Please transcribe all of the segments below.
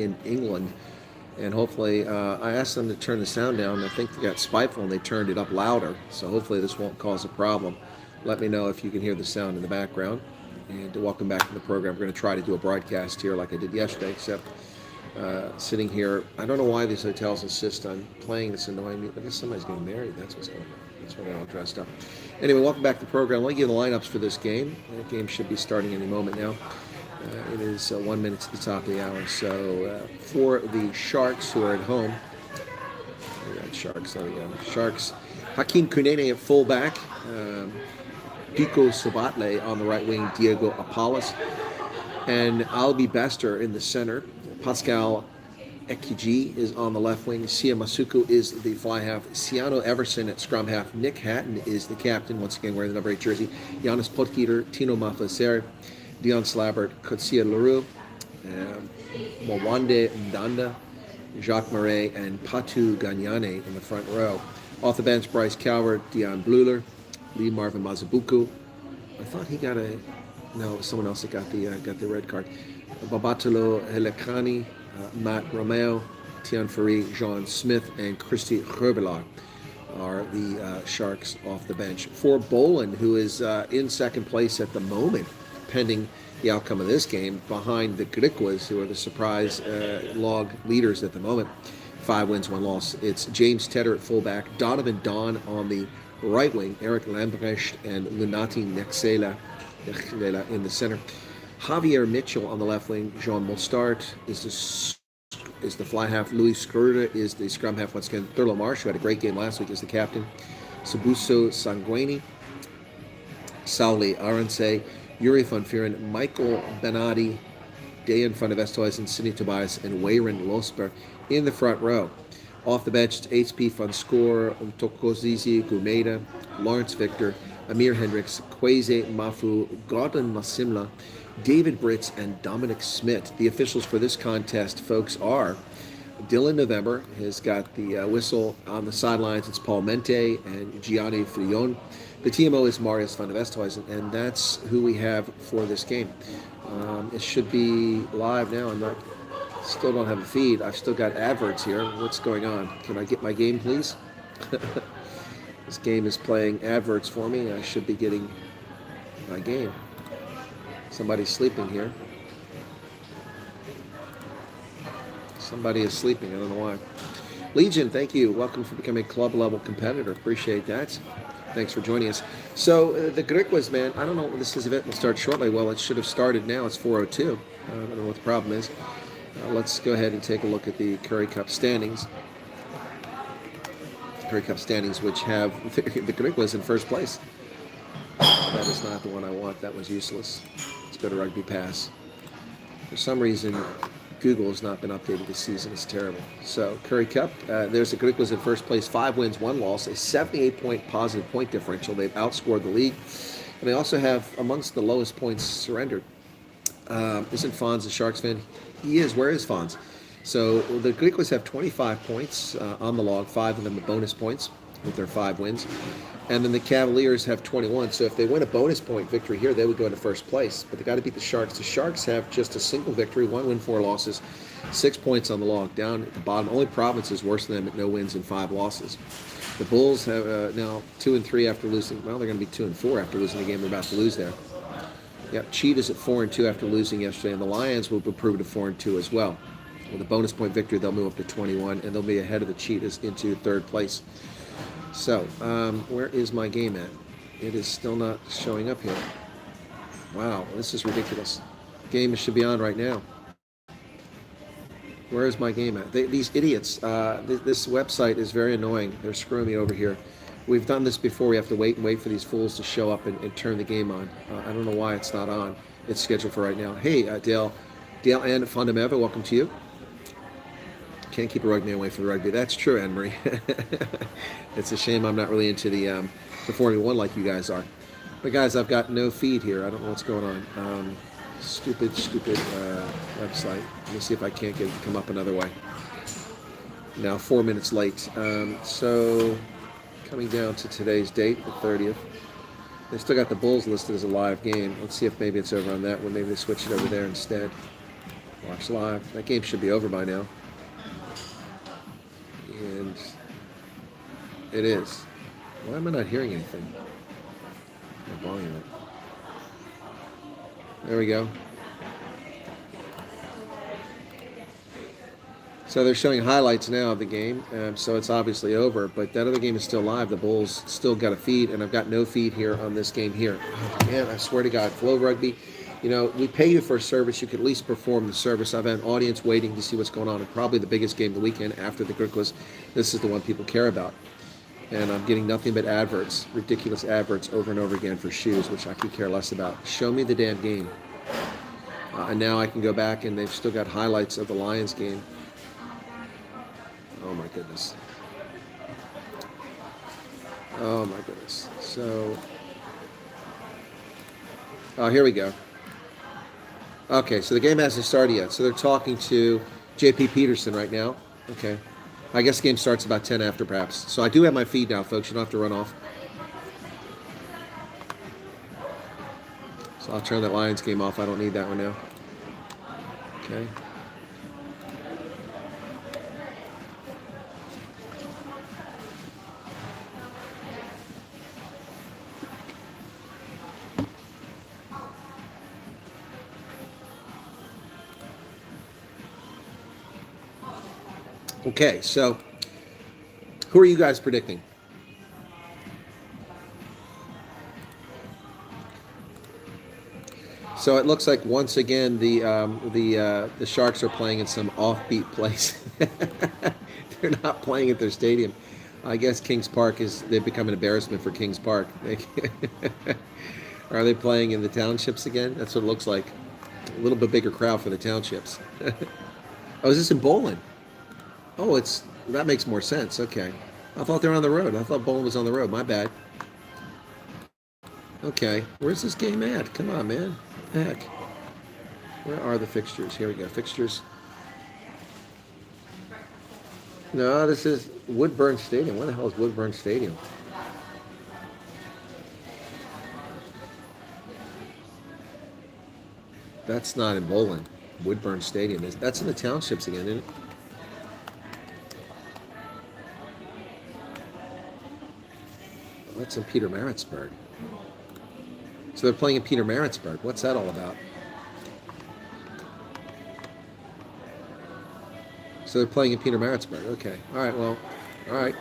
in England. And hopefully, I asked them to turn the sound down. I think they got spiteful and they turned it up louder. So hopefully this won't cause a problem. Let me know if you can hear the sound in the background. And welcome back to the program. We're going to try to do a broadcast here like I did yesterday, except sitting here. I don't know why these hotels insist on playing this annoying music. I guess somebody's getting married. That's what's going on. That's why they're all dressed up. Anyway, welcome back to the program. Let me give you the lineups for this game. The game should be starting any moment now. It is 1 minute to the top of the hour. So for the Sharks who are at home, Sharks, Hakeem Kunene at fullback, Pico Sabatle on the right wing, Diego Apollos, and Albi Bester in the center. Pascal Ekiji is on the left wing. Sia Masuku is the fly half. Siano Everson at scrum half. Nick Hatton is the captain, once again wearing the number 8 jersey. Giannis Potgieter, Tino Mafasere, Dion Slabbert, Kotsia Leroux, Mwawande Ndanda, Jacques Marais, and Patu Ganyane in the front row. Off the bench, Bryce Calvert, Dion Bluler, Lee Marvin Mazabuku. I thought he got a... No, someone else that got the red card. Babatalo Helekani, Matt Romeo, Tian Ferry, Jean Smith, and Christy Herbelard are the Sharks off the bench. For Boland, who is in second place at the moment, pending the outcome of this game, behind the Griquas, who are the surprise log leaders at the moment. 5 wins, 1 loss. It's James Tedder at fullback, Donovan Don on the right wing, Eric Lambrecht and Lunati Nexela in the center. Javier Mitchell on the left wing. Jean Mostart is the fly half. Louis Skruder is the scrum half. Once again, Thurlow Marsh, who had a great game last week, is the captain. Subuso Sanguini, Sauli Arance, Yuri Van Vuren, Michael Benatti, Dayan Van der Vestois, and Sidney Tobias, and Wayron Losper in the front row. Off the bench, it's HP Van Score, Tokozizi Gumeda, Lawrence Victor, Amir Hendricks, Kweze Mafu, Gordon Masimla, David Britz, and Dominic Smith. The officials for this contest, folks, are Dylan November has got the whistle on the sidelines. It's Paul Mente and Gianni Frion. The TMO is Marius van der Westhuizen, and that's who we have for this game. It should be live now. Still don't have a feed. I've still got adverts here. What's going on? Can I get my game, please? This game is playing adverts for me. I should be getting my game. Somebody's sleeping here. Somebody is sleeping. I don't know why. Legion, thank you. Welcome for becoming a club level competitor. Appreciate that. Thanks for joining us. So the Griquas, man, I don't know. This event will start shortly. Well, it should have started now. It's 4:02. I don't know what the problem is. Let's go ahead and take a look at the Currie Cup standings. Currie Cup standings, which have the Griquas in first place. That is not the one I want. That was useless. Let's go to Rugby Pass. For some reason, Google has not been updated this season. It's terrible. So, Currie Cup, there's the Griquas in first place. 5 wins, 1 loss, a 78-point positive point differential. They've outscored the league. And they also have amongst the lowest points surrendered. Isn't Fonz a Sharks fan? He is. Where is Fonz? So the Griquas have 25 points on the log, 5 of them are bonus points with their 5 wins. And then the Kavailiers have 21. So if they win a bonus point victory here, they would go into first place. But they got to beat the Sharks. The Sharks have just a single victory, 1 win, 4 losses, 6 points on the log. Down at the bottom, only Province is worse than them at no wins and 5 losses. The Bulls have now 2-3 after losing. Well, they're going to be 2-4 after losing the game they're about to lose there. Yep, Cheetahs at 4-2 after losing yesterday, and the Lions will be proved to 4-2 as well. With a bonus point victory, they'll move up to 21, and they'll be ahead of the Cheetahs into 3rd place. So, where is my game at? It is still not showing up here. Wow, this is ridiculous. Game should be on right now. Where is my game at? These idiots. This website is very annoying. They're screwing me over here. We've done this before. We have to wait for these fools to show up and turn the game on. I don't know why it's not on. It's scheduled for right now. Hey, Dale and Fundameva, welcome to you. Can't keep a rugby away from the rugby. That's true, Anne-Marie. It's a shame I'm not really into the Formula 1 like you guys are. But guys, I've got no feed here. I don't know what's going on. Stupid website. Let me see if I can't get it to come up another way. Now 4 minutes late. So coming down to today's date, the 30th. They still got the Bulls listed as a live game. Let's see if maybe it's over on that one. Maybe they switch it over there instead. Watch live. That game should be over by now. And it is. Why am I not hearing anything? My volume up. There we go. So they're showing highlights now of the game, so it's obviously over, but that other game is still live. The Bulls still got a feed, and I've got no feed here on this game here. Oh, man, I swear to God, Flow Rugby, you know, we pay you for a service. You could at least perform the service. I've had an audience waiting to see what's going on, and probably the biggest game of the weekend after the Griquas. This is the one people care about. And I'm getting nothing but adverts, ridiculous adverts over and over again for shoes, which I could care less about. Show me the damn game. And now I can go back, and they've still got highlights of the Lions game. Oh my goodness. Oh my goodness. So, here we go. Okay, so the game hasn't started yet. So they're talking to J.P. Peterson right now. Okay. I guess the game starts about 10 after perhaps. So I do have my feed now, folks. You don't have to run off. So I'll turn that Lions game off. I don't need that one now. Okay. Okay, so who are you guys predicting? So it looks like once again the Sharks are playing in some offbeat place. They're not playing at their stadium. I guess Kings Park they've become an embarrassment for Kings Park. Are they playing in the townships again? That's what it looks like. A little bit bigger crowd for the townships. Oh, is this in Boland? Oh, that makes more sense. Okay. I thought they were on the road. I thought Boland was on the road. My bad. Okay. Where's this game at? Come on, man. Heck. Where are the fixtures? Here we go. Fixtures. No, this is Woodburn Stadium. Where the hell is Woodburn Stadium? That's not in Boland. Woodburn Stadium. That's in the townships again, isn't it? That's in Peter Maritzburg. So they're playing in Peter Maritzburg. What's that all about? So they're playing in Peter Maritzburg. Okay. All right. Well, all right.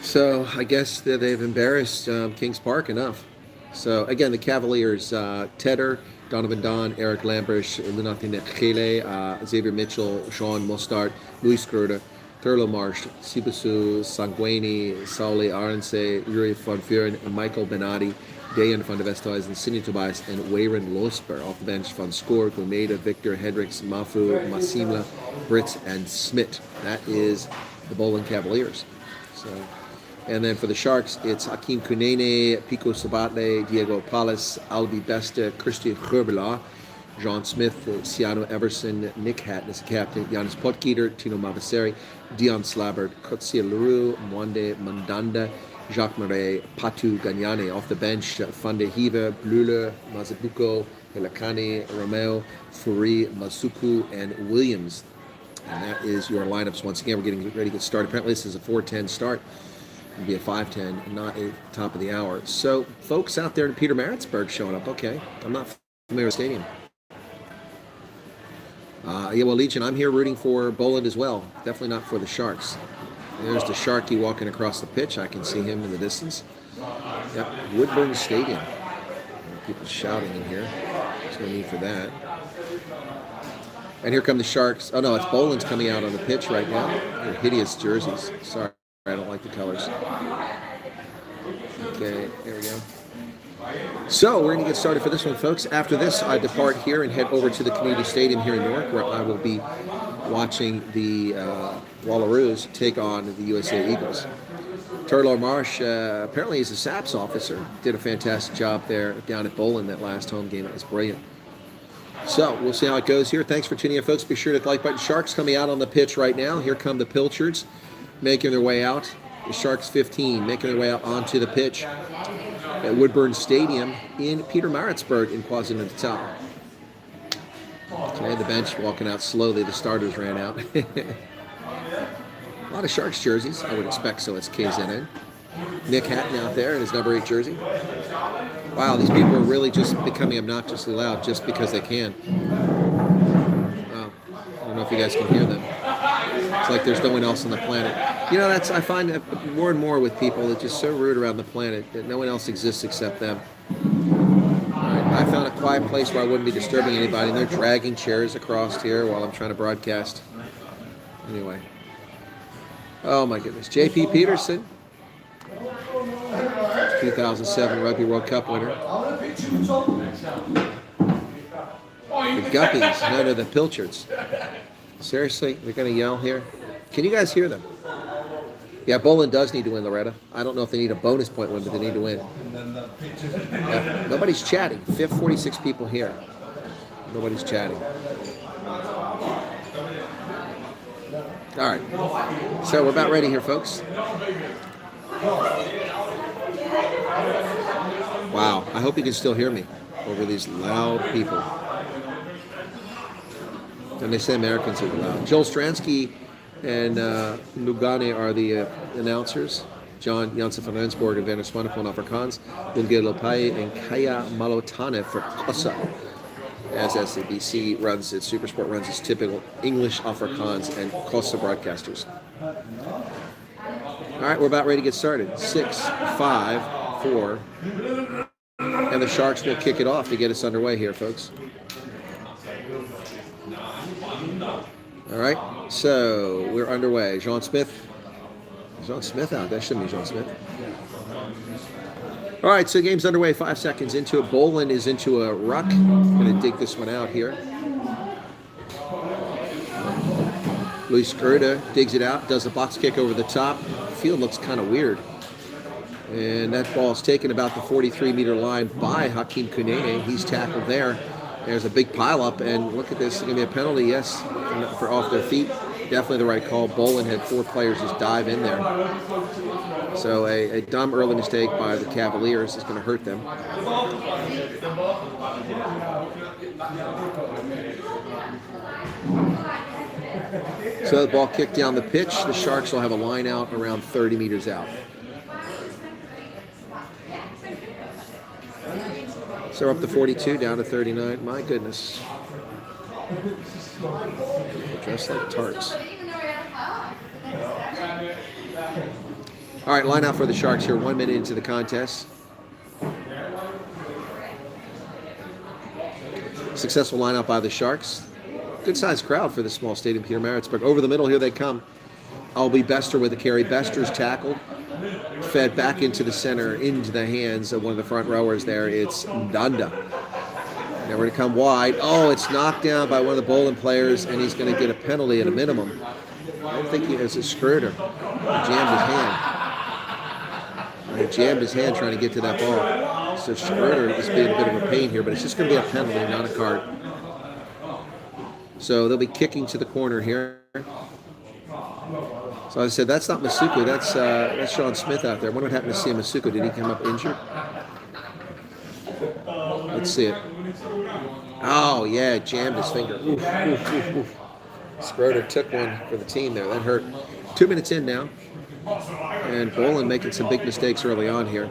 So I guess that they've embarrassed Kings Park enough. So again, the Kavailiers, Tedder, Donovan Don, Eric Lambrish, Lunathan Nekele, Xavier Mitchell, Sean Mostart, Luis Gruda, Thurlow Marsh, Sibusu, Sanguini, Sauli Arense, Yuri von Furen, Michael Benatti, Dayan van der Westhuizen, Sidney Tobias, and Wayron Losper. Off the bench, Van Scoor, Gumeda, Victor, Hendricks, Mafu, Masimla, Brits, and Smith. That is the Boland Cavaliers. So, and then for the Sharks, it's Hakeem Kunene, Pico Sabatle, Diego Palas, Albi Besta, Christian Gerbela, John Smith, Ciano Everson, Nick Hatton is the captain, Giannis Potgieter, Tino Mavaseri, Dion Slabbert, Kotsia Leroux, Mwande Mandanda, Jacques Marais, Patu Ganyane. Off the bench, Fande Hiva, Bleuler, Mazabuko, Helakane, Romeo, Furi, Masuku, and Williams. And that is your lineups. Once again, we're getting ready to get started. Apparently this is a 4:10 start. It'll be a 5:10, not a top of the hour. So folks out there in Peter Maritzburg showing up. Okay, I'm not familiar with the stadium. Yeah, well, Legion, I'm here rooting for Boland as well. Definitely not for the Sharks. There's the Sharky walking across the pitch. I can see him in the distance. Yep, Woodburn Stadium. People shouting in here. There's no need for that. And here come the Sharks. Oh, no, it's Boland's coming out on the pitch right now. They're hideous jerseys. Sorry, I don't like the colors. Okay, here we go. So we're going to get started for this one, folks. After this, I depart here and head over to the Community Stadium here in Newark, where I will be watching the Wallaroos take on the USA Eagles. Turlo Marsh, apparently he's a SAPS officer, did a fantastic job there down at Boland that last home game. It was brilliant. So we'll see how it goes here. Thanks for tuning in, folks. Be sure to hit the like button. Sharks coming out on the pitch right now. Here come the Pilchards making their way out. The Sharks 15 making their way out onto the pitch at Woodburn Stadium in Peter Maritzburg in KwaZulu-Natal. Today the bench walking out slowly. The starters ran out. A lot of Sharks jerseys. I would expect so. It's KZN. Nick Hatton out there in his number 8 jersey. Wow, these people are really just becoming obnoxiously loud just because they can. Wow. I don't know if you guys can hear them. It's like there's no one else on the planet. You know, I find that more and more with people that just so rude around the planet that no one else exists except them. I found a quiet place where I wouldn't be disturbing anybody, and they're dragging chairs across here while I'm trying to broadcast. Anyway. Oh my goodness. J.P. Peterson, 2007 Rugby World Cup winner. The Guppies, no, the Pilchards. Seriously, they're going to yell here? Can you guys hear them? Yeah, Boland does need to win, Loretta. I don't know if they need a bonus point win, but they need to win. Yeah, nobody's chatting. 46 people here. Nobody's chatting. All right. So we're about ready here, folks. Wow. I hope you can still hear me over these loud people. And they say Americans are loud. Joel Stransky and Lugane are the announcers. John Janssen van Rensborg and Werner Swanepoel and Afrikaans. Bunge Lopai and Kaya Malotane for Kosa. As SABC runs its Supersport runs its typical English Afrikaans and Kosa broadcasters. All right, we're about ready to get started. 6, 5, 4. And the Sharks will kick it off to get us underway here, folks. All right, so we're underway. John Smith out. That shouldn't be John Smith. All right, so game's underway. 5 seconds into it. Boland is into a ruck. I'm going to dig this one out here. Luis Gerda digs it out, does a box kick over the top. Field looks kind of weird. And that ball is taken about the 43-meter line by Hakeem Kunene. He's tackled there. There's a big pileup, and look at this. It's going to be a penalty, yes, for off their feet. Definitely the right call. Boland had 4 players just dive in there. So a dumb early mistake by the Kavailiers is going to hurt them. So the ball kicked down the pitch. The Sharks will have a line out around 30 meters out. So we're up to 42, down to 39. My goodness. They're dressed like tarts. All right, line out for the Sharks here. 1 minute into the contest. Successful line out by the Sharks. Good-sized crowd for the small stadium, Peter Maritzburg. Over the middle, here they come. Albie Bester with the carry. Bester's tackled. Fed back into the center, into the hands of one of the front rowers there. It's Ndanda. Now we're going to come wide. Oh, it's knocked down by one of the Boland players, and he's going to get a penalty at a minimum. I don't think it's a Skirter. He jammed his hand trying to get to that ball. So Skirter is being a bit of a pain here, but it's just going to be a penalty, not a card. So they'll be kicking to the corner here. So I said, that's not Masuku, that's Sean Smith out there. I wonder what happened to Sia Masuku. Did he come up injured? Let's see it. Oh, yeah, jammed his finger. Oof, oof, oof, oof. Skirter took one for the team there. That hurt. 2 minutes in now. And Boland making some big mistakes early on here.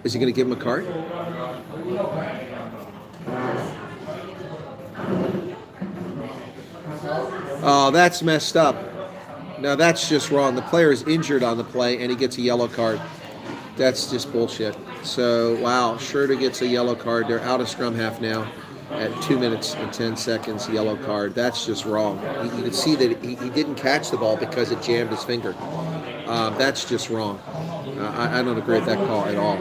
Is he going to give him a card? Oh, that's messed up. No, that's just wrong. The player is injured on the play, and he gets a yellow card. That's just bullshit. So, wow, Schroeder gets a yellow card. They're out of scrum half now at 2 minutes and 10 seconds, yellow card. That's just wrong. You can see that he didn't catch the ball because it jammed his finger. That's just wrong. I don't agree with that call at all.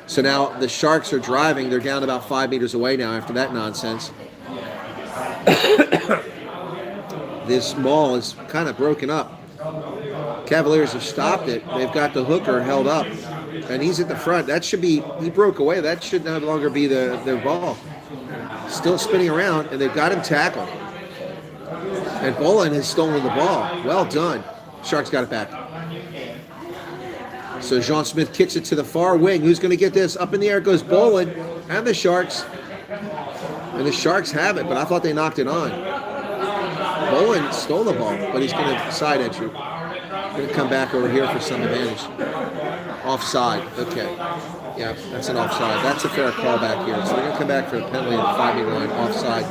So now the Sharks are driving. They're down about 5 meters away now after that nonsense. This maul is kind of broken up. Kavailiers have stopped it. They've got the hooker held up, and he's at the front. That should be, he broke away. That should no longer be their ball. Still spinning around, and they've got him tackled. And Boland has stolen the ball. Well done. Sharks got it back. So Jean Smith kicks it to the far wing. Who's going to get this? Up in the air goes Boland and the Sharks. And the Sharks have it, but I thought they knocked it on. Boland stole the ball, but he's going to side entry. Going to come back over here for some advantage. Offside. Okay. Yeah, that's an offside. That's a fair call back here. So they're going to come back for a penalty at the 5-meter line. Offside.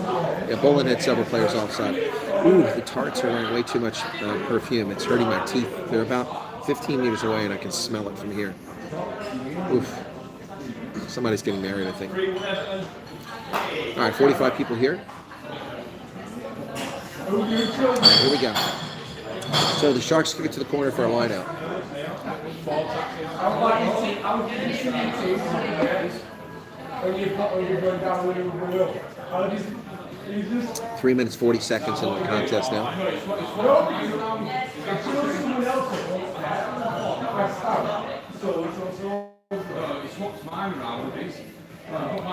Yeah, Boland had several players offside. Ooh, the tarts are wearing way too much perfume. It's hurting my teeth. They're about 15 meters away, and I can smell it from here. Oof. Somebody's getting married, I think. All right, 45 people here. All right, here we go. So the Sharks kick it to the corner for a line out. 3 minutes 40 seconds in the contest now.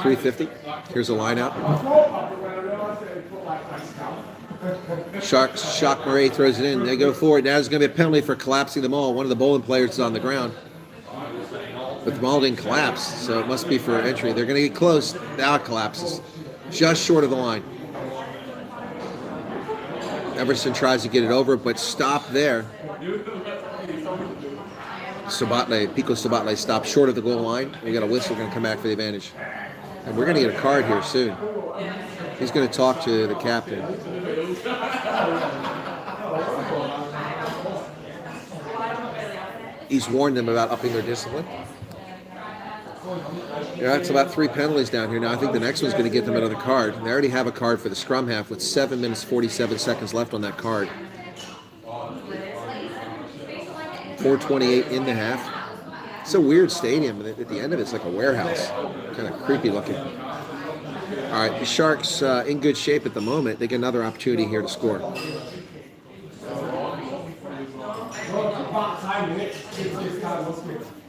350. Here's a line out. Sharks, Jacques Murray throws it in. They go forward. Now there's going to be a penalty for collapsing the maul. One of the Boland players is on the ground. But the maul didn't collapse, so it must be for entry. They're going to get close. Now it collapses. Just short of the line. Everson tries to get it over, but stopped there. Pico Sabatle stopped short of the goal line. We got a whistle going to come back for the advantage. And we're going to get a card here soon. He's going to talk to the captain. He's warned them about upping their discipline. Yeah, it's about 3 penalties down here now. I think the next one's going to get them another card. They already have a card for the scrum half with 7 minutes 47 seconds left on that card. 4:28 in the half. It's a weird stadium. At the end of it, it's like a warehouse. Kind of creepy looking. All right, the Sharks in good shape at the moment. They get another opportunity here to score.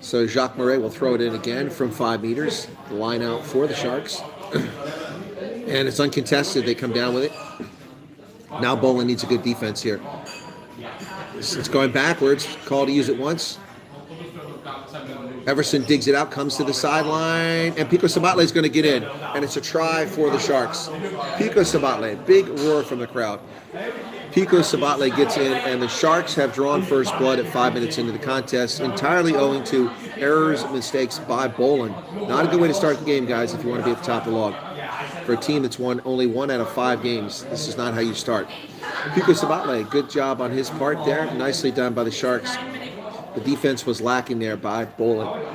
So Jacques Murray will throw it in again from 5 meters. The line out for the Sharks. And it's uncontested. They come down with it. Now Boland needs a good defense here. It's going backwards. Call to use it once. Everson digs it out, comes to the sideline, and Pico Sabatle is going to get in. And it's a try for the Sharks. Pico Sabatle, big roar from the crowd. Pico Sabatle gets in, and the Sharks have drawn first blood at 5 minutes into the contest, entirely owing to errors and mistakes by Boland. Not a good way to start the game, guys, if you want to be at the top of the log. For a team that's won only 1 out of 5 games, this is not how you start. Pico Sabatle, good job on his part there. Nicely done by the Sharks. The defense was lacking there by Boland.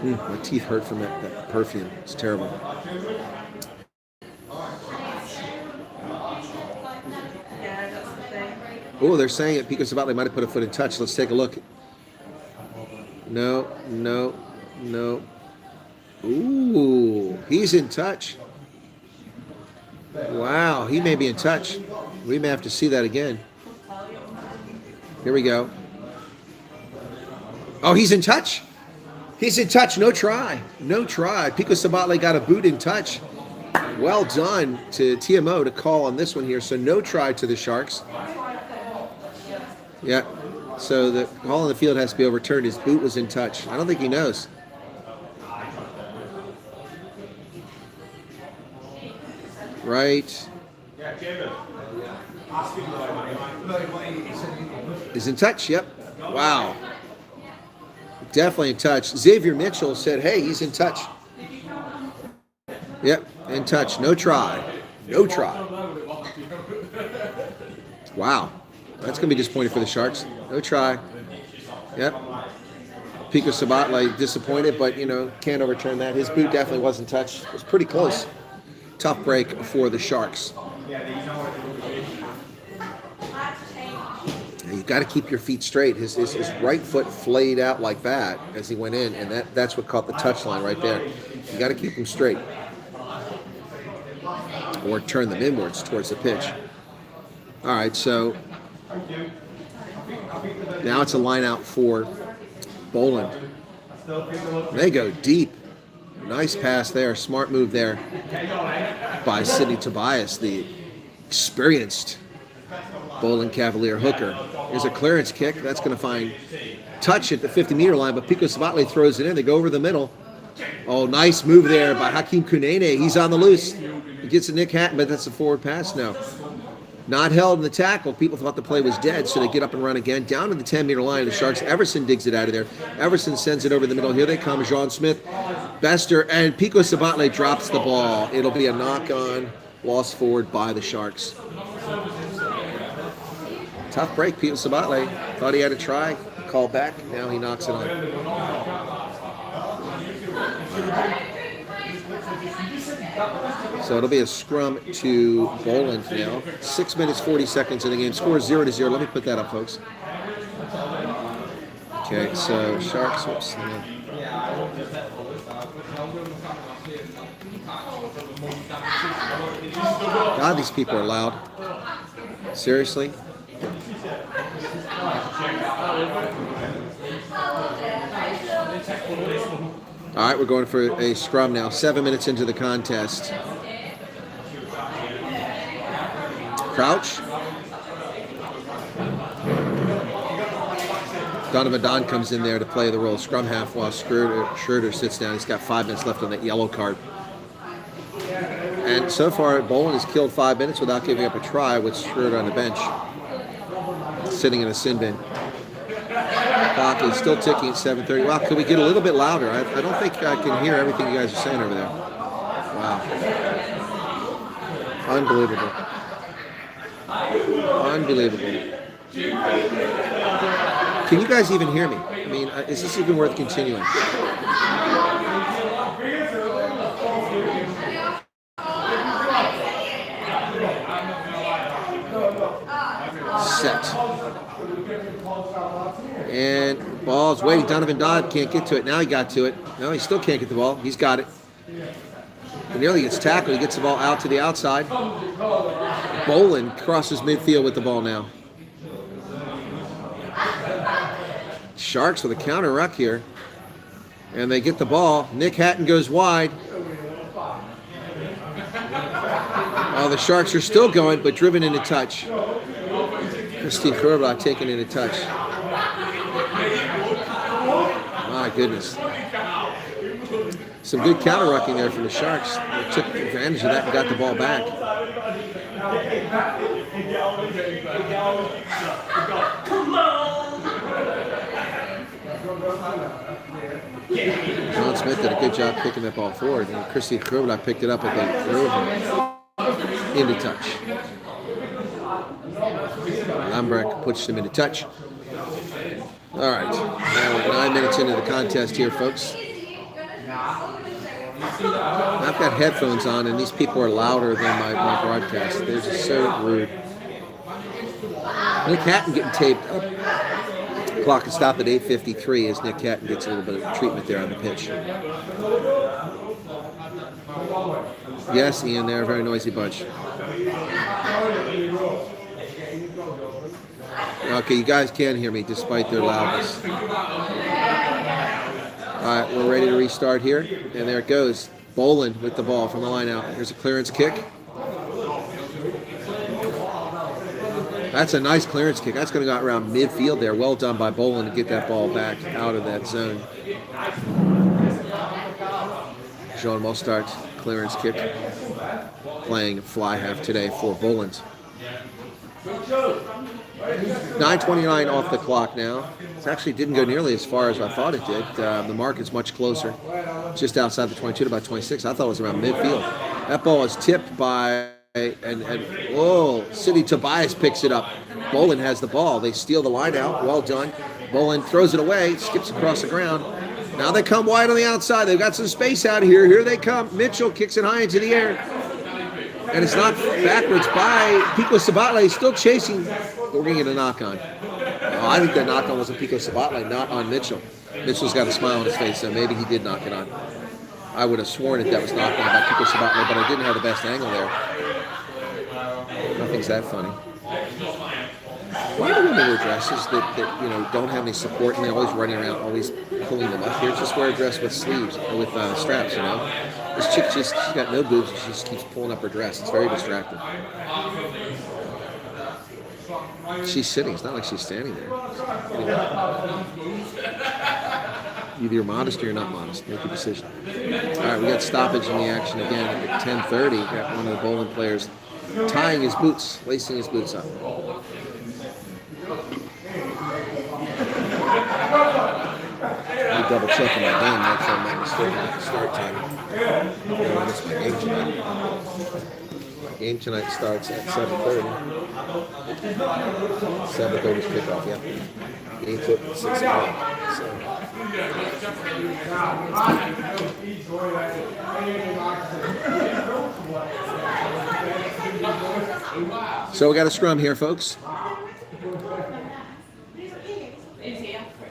My teeth hurt from that perfume. It's terrible. Oh, they're saying it. Pico Sabatle might have put a foot in touch. Let's take a look. No. Ooh, he's in touch. Wow, he may be in touch. We may have to see that again. Here we go. Oh, he's in touch. He's in touch. No try. No try. Pico Sabatle got a boot in touch. Well done to TMO to call on this one here. So no try to the Sharks. Yeah. So the call on the field has to be overturned. His boot was in touch. I don't think he knows. Right. Is in touch. Yep. Wow. Definitely in touch. Xavier Mitchell said, hey, he's in touch. Yep, in touch. No try. No try. Wow. That's going to be disappointing for the Sharks. No try. Yep. Pico Sabatle disappointed, but, can't overturn that. His boot definitely wasn't touched. It was pretty close. Tough break for the Sharks. You've got to keep your feet straight. His right foot flayed out like that as he went in, and that's what caught the touchline right there. You got to keep them straight. Or turn them inwards towards the pitch. All right, so now it's a line out for Boland. They go deep. Nice pass there. Smart move there by Sidney Tobias, the experienced Boland Kavailier hooker. There's a clearance kick. That's going to find touch at the 50-meter line, but Pico Sabatle throws it in. They go over the middle. Oh, nice move there by Hakeem Kunene. He's on the loose. He gets a Nick Hatton, but that's a forward pass now. Not held in the tackle. People thought the play was dead, so they get up and run again. Down to the 10-meter line, the Sharks. Everson digs it out of there. Everson sends it over the middle. Here they come. Jean Smith, Bester, and Pico Sabatle drops the ball. It'll be a knock-on, lost forward by the Sharks. Tough break. Pico Sabatle thought he had a try. Call back. Now he knocks it on. So it'll be a scrum to Boland now. 6 minutes, 40 seconds in the game. Score 0-0. Let me put that up, folks. Okay, so Sharks. Whoops. God, these people are loud. Seriously? All right, we're going for a scrum now. 7 minutes into the contest. Crouch. Donovan Don comes in there to play the role of scrum half while Schroeder sits down. He's got 5 minutes left on that yellow card. And so far, Boland has killed 5 minutes without giving up a try with Schroeder on the bench, sitting in a sin bin. Clock is still ticking at 7:30. Wow, could we get a little bit louder? I don't think I can hear everything you guys are saying over there. Wow. Unbelievable. Unbelievable. Can you guys even hear me? I mean, is this even worth continuing? Set. And ball's waiting. Donovan Dodd can't get to it. Now he got to it. No, he still can't get the ball. He's got it. He nearly gets tackled. He gets the ball out to the outside. Boland crosses midfield with the ball now. Sharks with a counter ruck here. And they get the ball. Nick Hatton goes wide. Oh, the Sharks are still going, but driven into touch. Steve Currie taken into touch. My goodness. Some good counter-rucking there from the Sharks. They took advantage of that and got the ball back. John Smith did a good job picking that ball forward, and Chris Wyatt picked it up and they threw him into touch. Lambrecht puts him into touch. All right, now we're 9 minutes into the contest here, folks. I've got headphones on, and these people are louder than my broadcast. They're just so rude. Nick Hatton getting taped up. Clock is stopped at 8:53 as Nick Hatton gets a little bit of treatment there on the pitch. Yes, Ian, they're a very noisy bunch. Okay, you guys can hear me despite their loudness. All right, we're ready to restart here. And there it goes. Boland with the ball from the line out. Here's a clearance kick. That's a nice clearance kick. That's going to go around midfield there. Well done by Boland to get that ball back out of that zone. Jean Mostart, clearance kick. Playing fly half today for Boland. 9:29 off the clock now. It actually didn't go nearly as far as I thought it did. The mark is much closer. Just outside the 22 to about 26. I thought it was around midfield. That ball is tipped by, Sidney Tobias picks it up. Boland has the ball. They steal the line out. Well done. Boland throws it away, skips across the ground. Now they come wide on the outside. They've got some space out here. Here they come. Mitchell kicks it high into the air. And it's knocked backwards by Pico Sabatle, still chasing. We're going to get a knock-on. Oh, I think that knock-on was a Pico Sabatle, not on Mitchell. Mitchell's got a smile on his face, so maybe he did knock it on. I would have sworn that was knocked on by Pico Sabatle, but I didn't have the best angle there. Nothing's that funny. Why do women wear dresses that don't have any support and they're always running around, always pulling them up? Here, just wear a dress with sleeves, with straps, This chick she's got no boobs and she just keeps pulling up her dress. It's very distracting. She's sitting. It's not like she's standing there. Either you're modest or you're not modest. Make a decision. All right, we got stoppage in the action again at 10:30. Got one of the Boland players tying his boots, lacing his boots up. I'm double checking my game. That's on my mistake at the start time. I missed my game tonight. My game tonight starts at 7:30. 7:30 is kickoff, yeah. Game tip at 6 o'clock. So we got a scrum here, folks.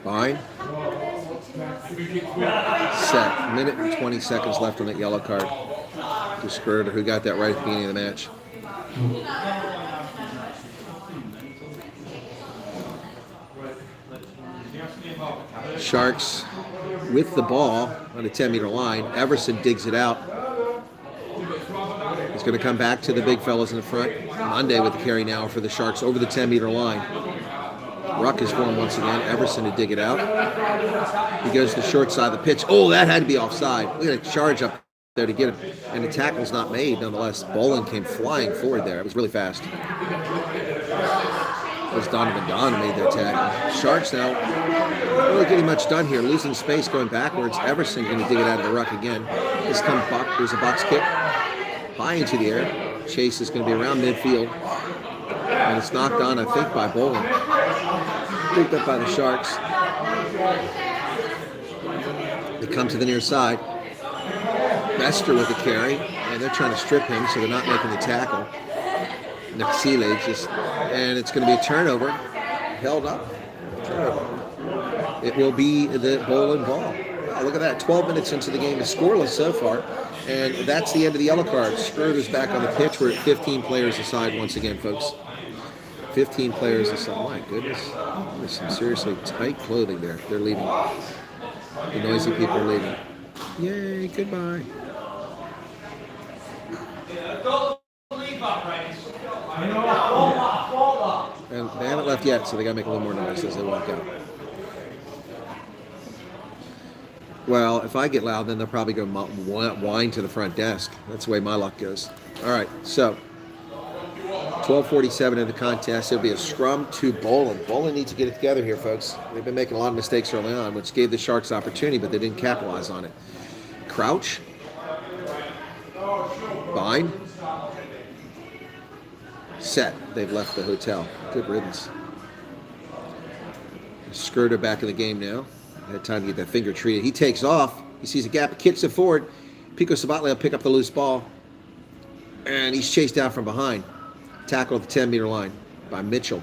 Fine. Set. Minute and 20 seconds left on that yellow card. To Skirter, who got that right at the beginning of the match. Sharks with the ball on the 10-meter line. Everson digs it out. He's going to come back to the big fellows in the front. Monday with the carry now for the Sharks over the 10-meter line. Ruck is formed once again. Everson to dig it out. He goes to the short side of the pitch. Oh, that had to be offside. Look at a charge up there to get him. And the tackle's not made nonetheless. Boland came flying forward there. It was really fast. It was Donovan Don who made that tackle. Sharks now not really getting much done here. Losing space, going backwards. Everson going to dig it out of the ruck again. There's a box kick. High into the air. Chase is going to be around midfield. And it's knocked on, I think, by Boland. Picked up by the Sharks. They come to the near side. Bester with the carry, and they're trying to strip him, so they're not making the tackle. Naksile just, and it's going to be a turnover. Held up. Turnover. It will be the Boland ball. Wow, look at that. 12 minutes into the game. It's scoreless so far. And that's the end of the yellow cards. Schroeder's back on the pitch. We're at 15 players aside once again, folks. 15 players aside. My goodness. There's some seriously tight clothing there. They're leaving. The noisy people are leaving. Yay, goodbye. And they haven't left yet, so they got to make a little more noise as they walk out. Well, if I get loud, then they'll probably go whine to the front desk. That's the way my luck goes. All right, so 12:47 in the contest. It'll be a scrum to Boland. Boland needs to get it together here, folks. They've been making a lot of mistakes early on, which gave the Sharks opportunity, but they didn't capitalize on it. Crouch. Bind. Set. They've left the hotel. Good riddance. Skirter back in the game now. Had time to get that finger treated. He takes off. He sees a gap, kicks it forward. Pico Sabatle will pick up the loose ball. And he's chased down from behind. Tackle at the 10-meter line by Mitchell.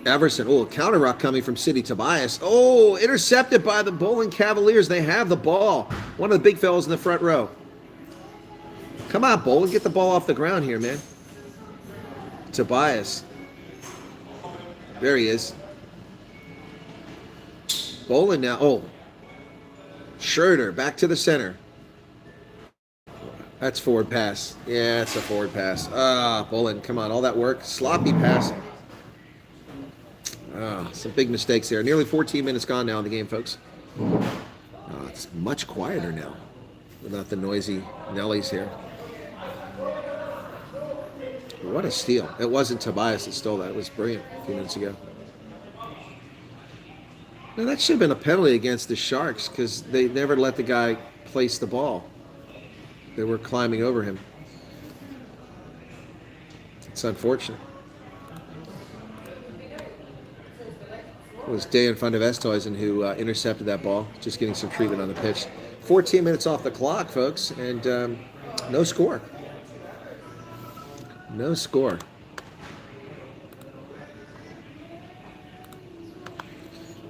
Everson. Oh, a counter rock coming from City Tobias. Oh, intercepted by the Boland Kavailiers. They have the ball. One of the big fellas in the front row. Come on, Boland. Get the ball off the ground here, man. Tobias. There he is. Boland now. Oh. Schroeder back to the center. That's forward pass. Yeah, it's a forward pass. Boland, come on. All that work. Sloppy passing. Some big mistakes there. Nearly 14 minutes gone now in the game, folks. It's much quieter now without the noisy Nellies here. What a steal. It wasn't Tobias that stole that. It was brilliant a few minutes ago. Now, that should have been a penalty against the Sharks because they never let the guy place the ball. They were climbing over him. It's unfortunate. It was Dan van der Westhuizen who intercepted that ball, just getting some treatment on the pitch. 14 minutes off the clock, folks, and no score. No score.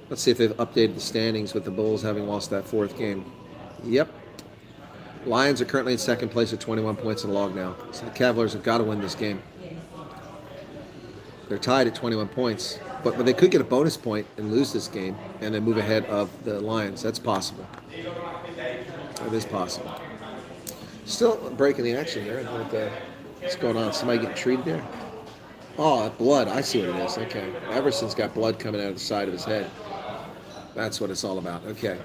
Let's see if they've updated the standings with the Bulls having lost that fourth game. Yep. Lions are currently in second place with 21 points in the log now. So the Cavaliers have got to win this game. They're tied at 21 points. But they could get a bonus point and lose this game and then move ahead of the Lions. That's possible. It is possible. Still breaking the action there. What's going on? Somebody getting treated there? Oh, blood. I see what it is. Okay. Everson's got blood coming out of the side of his head. That's what it's all about. Okay.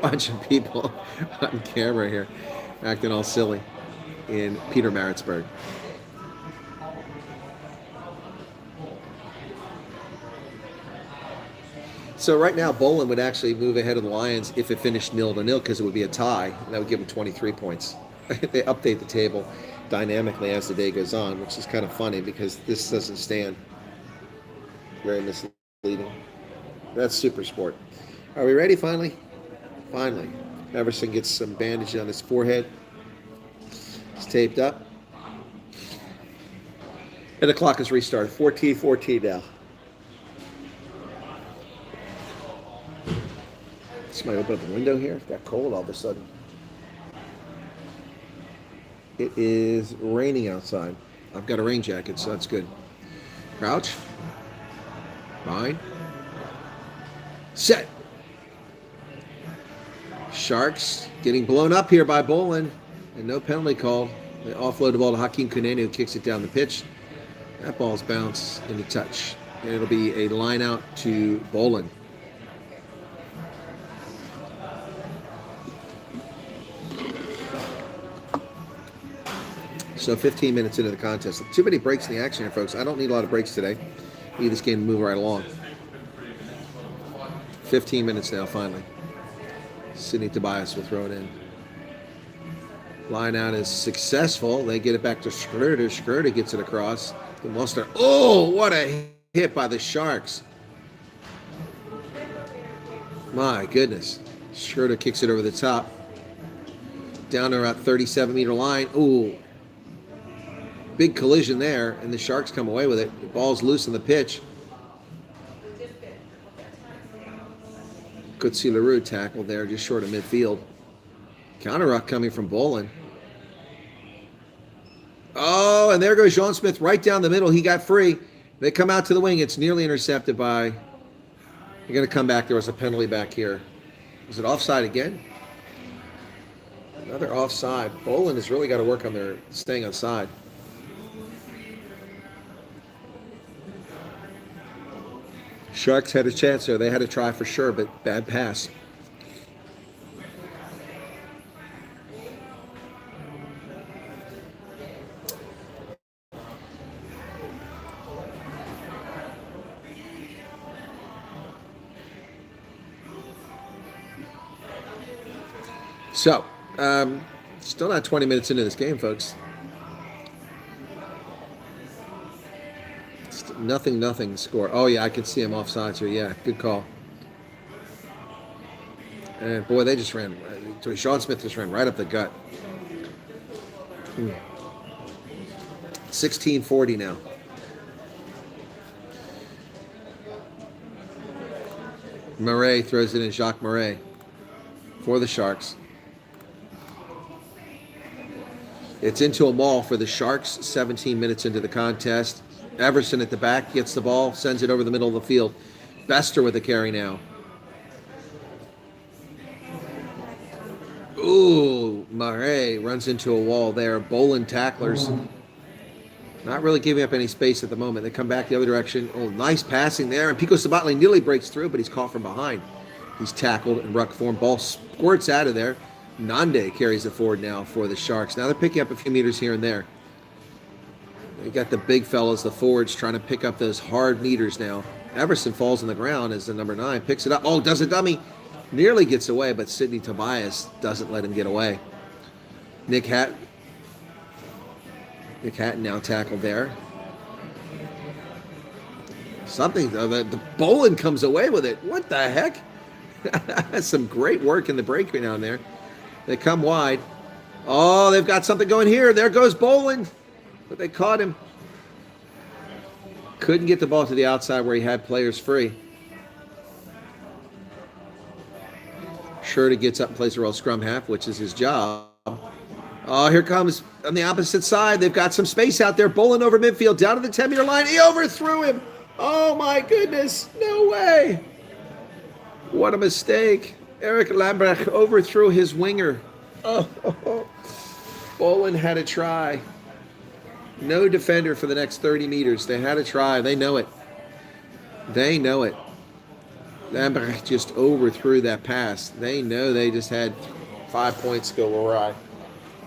Watching people on camera here acting all silly in Peter Maritzburg. So right now, Boland would actually move ahead of the Lions if it finished 0-0 because it would be a tie. And that would give them 23 points. They update the table dynamically as the day goes on, which is kind of funny because this doesn't stand. Very misleading. That's super sport. Are we ready finally? Finally. Everson gets some bandage on his forehead. It's taped up. And the clock is restarted. 14-14 now. Somebody open up the window here. It got cold all of a sudden. It is raining outside. I've got a rain jacket, so that's good. Crouch. Fine. Set. Sharks getting blown up here by Boland. And no penalty called. They offload the ball to Hakeem Kunene, who kicks it down the pitch. That ball's bounced into touch. And it'll be a line out to Boland. So 15 minutes into the contest. Too many breaks in the action here, folks. I don't need a lot of breaks today. I need this game to move right along. 15 minutes now, finally. Sidney Tobias will throw it in. Line out is successful. They get it back to Schroeder. Schroeder gets it across. The Monster. Oh, what a hit by the Sharks. My goodness. Schroeder kicks it over the top. Down to about 37-meter line. Ooh. Big collision there, and the Sharks come away with it. The ball's loose on the pitch. Kutsi LaRue tackled there just short of midfield. Counter ruck coming from Boland. Oh, and there goes Sean Smith right down the middle. He got free. They come out to the wing. It's nearly intercepted by... They're going to come back. There was a penalty back here. Was it offside again? Another offside. Boland has really got to work on their staying outside. Sharks had a chance there. They had a try for sure, but bad pass. So, still not 20 minutes into this game, folks. Nothing score. Oh, yeah, I can see him offsides here. Yeah, good call. And, boy, they just ran. Sean Smith just ran right up the gut. 16:40 now. Murray throws it in. Jacques Murray for the Sharks. It's into a maul for the Sharks. 17 minutes into the contest. Everson at the back gets the ball, sends it over the middle of the field. Bester with the carry now. Ooh, Murray runs into a wall there. Boland tacklers. Not really giving up any space at the moment. They come back the other direction. Oh, nice passing there. And Pico Sabatli nearly breaks through, but he's caught from behind. He's tackled in ruck form. Ball squirts out of there. Nande carries it forward now for the Sharks. Now they're picking up a few meters here and there. They got the big fellas, the forwards, trying to pick up those hard meters now. Everson falls on the ground as the number 9 picks it up. Oh, does a dummy. Nearly gets away, but Sidney Tobias doesn't let him get away. Nick Hatton now tackled there. Something, the Boland comes away with it. What the heck? Some great work in the break down there. They come wide. Oh, they've got something going here. There goes Boland. But they caught him. Couldn't get the ball to the outside where he had players free. Schroeder gets up and plays a roll scrum half, which is his job. Oh, here comes on the opposite side. They've got some space out there. Boland over midfield, down to the 10-meter line. He overthrew him. Oh, my goodness. No way. What a mistake. Eric Lambrecht overthrew his winger. Oh. Boland had a try. No defender for the next 30 meters. They had a try. They know it. They know it. Lambrecht just overthrew that pass. They know they just had 5 points go awry.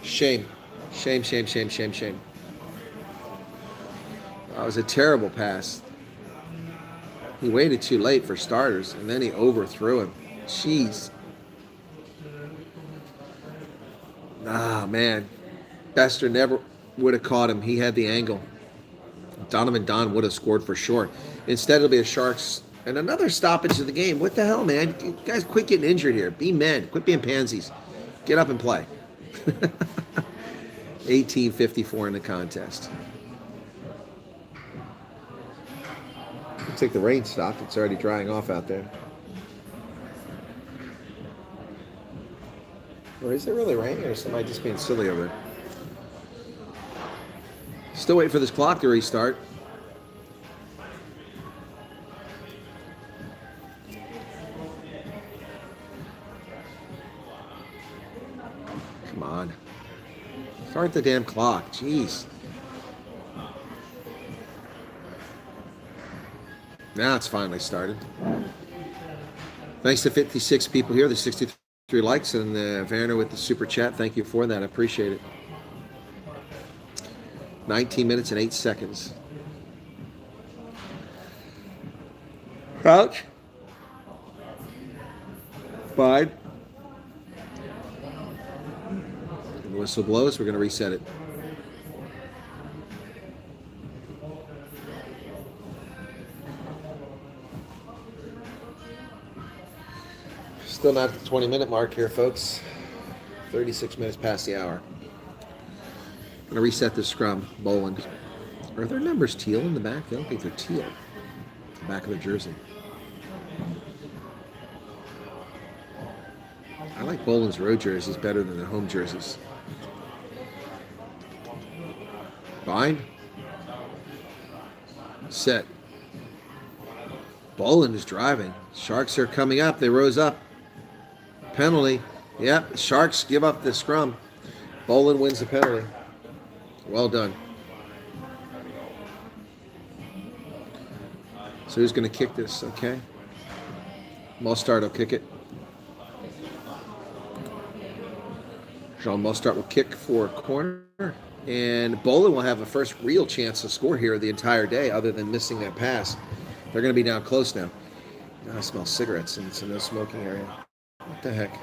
Shame. Shame, shame, shame, shame, shame. That was a terrible pass. He waited too late for starters, and then he overthrew him. Jeez. Ah, man. Bester never would have caught him. He had the angle. Donovan Don would have scored for sure. Instead, it'll be a Sharks and another stoppage of the game. What the hell, man? You guys, quit getting injured here. Be men. Quit being pansies. Get up and play. 18:54 in the contest. Looks like the rain stopped. It's already drying off out there. Or is it really raining, or is somebody just being silly over there? Still waiting for this clock to restart. Come on. Start the damn clock. Jeez. Now it's finally started. Thanks to 56 people here. There's 63 likes, and Werner with the super chat. Thank you for that. I appreciate it. 19 minutes and 8 seconds. Crouch. Fine. The whistle blows. We're going to reset it. Still not at the 20-minute mark here, folks. 36 minutes past the hour. I'm going to reset the scrum. Boland. Are their numbers teal in the back? I don't think they're teal. The back of the jersey. I like Boland's road jerseys better than the home jerseys. Fine. Set. Boland is driving. Sharks are coming up. They rose up. Penalty. Yep. Sharks give up the scrum. Boland wins the penalty. Well done. So who's going to kick this? Okay. Mostard will kick it. Jean Mostard will kick for a corner. And Boland will have a first real chance to score here the entire day other than missing that pass. They're going to be down close now. I smell cigarettes and it's a no smoking area. What the heck?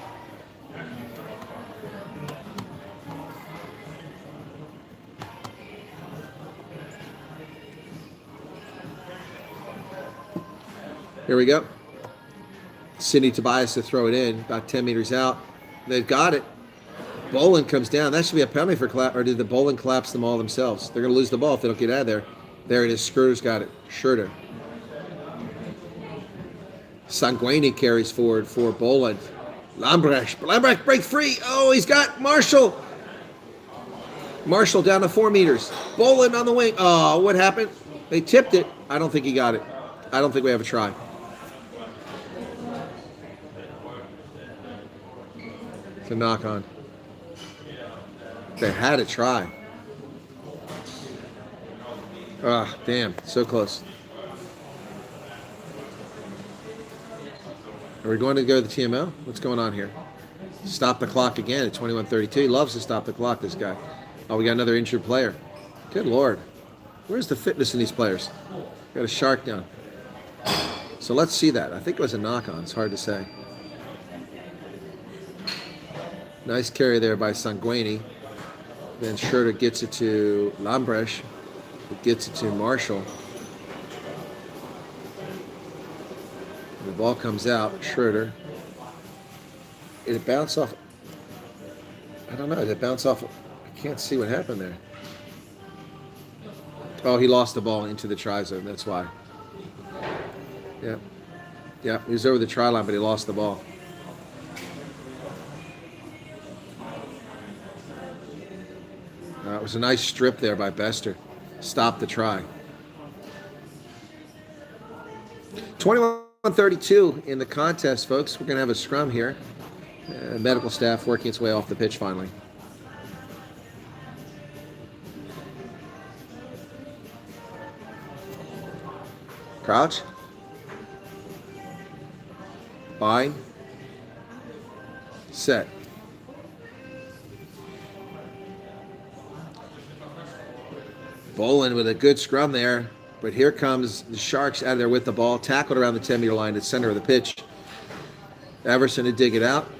Here we go. Sidney Tobias to throw it in, about 10 meters out. They've got it. Boland comes down. That should be a penalty for collapse. Or did the Boland collapse them all themselves? They're going to lose the ball if they don't get out of there. There it is. Schroeder's got it. Schroeder. Sanguini carries forward for Boland. Lambrecht. Lambrecht break free. Oh, he's got Marshall. Marshall down to 4 meters. Boland on the wing. Oh, what happened? They tipped it. I don't think he got it. I don't think we have a try. It's a knock on. They had a try. Ah, damn. So close. Are we going to go to the TMO? What's going on here? Stop the clock again at 21:32. He loves to stop the clock, this guy. Oh, we got another injured player. Good Lord. Where's the fitness in these players? Got a shark down. So let's see that. I think it was a knock-on. It's hard to say. Nice carry there by Sanguini. Then Schroeder gets it to Lambrecht. It gets it to Marshall. The ball comes out. Schroeder. Did it bounce off? I don't know. Did it bounce off? I can't see what happened there. Oh, he lost the ball into the try zone. That's why. Yeah. Yeah, he was over the try line, but he lost the ball. was a nice strip there by Bester. Stopped the try. 21-32 in the contest, folks. We're going to have a scrum here. Medical staff working its way off the pitch finally. Crouch. Bind. Set. Boland with a good scrum there, but here comes the Sharks out of there with the ball, tackled around the 10-meter line at the center of the pitch. Everson to dig it out.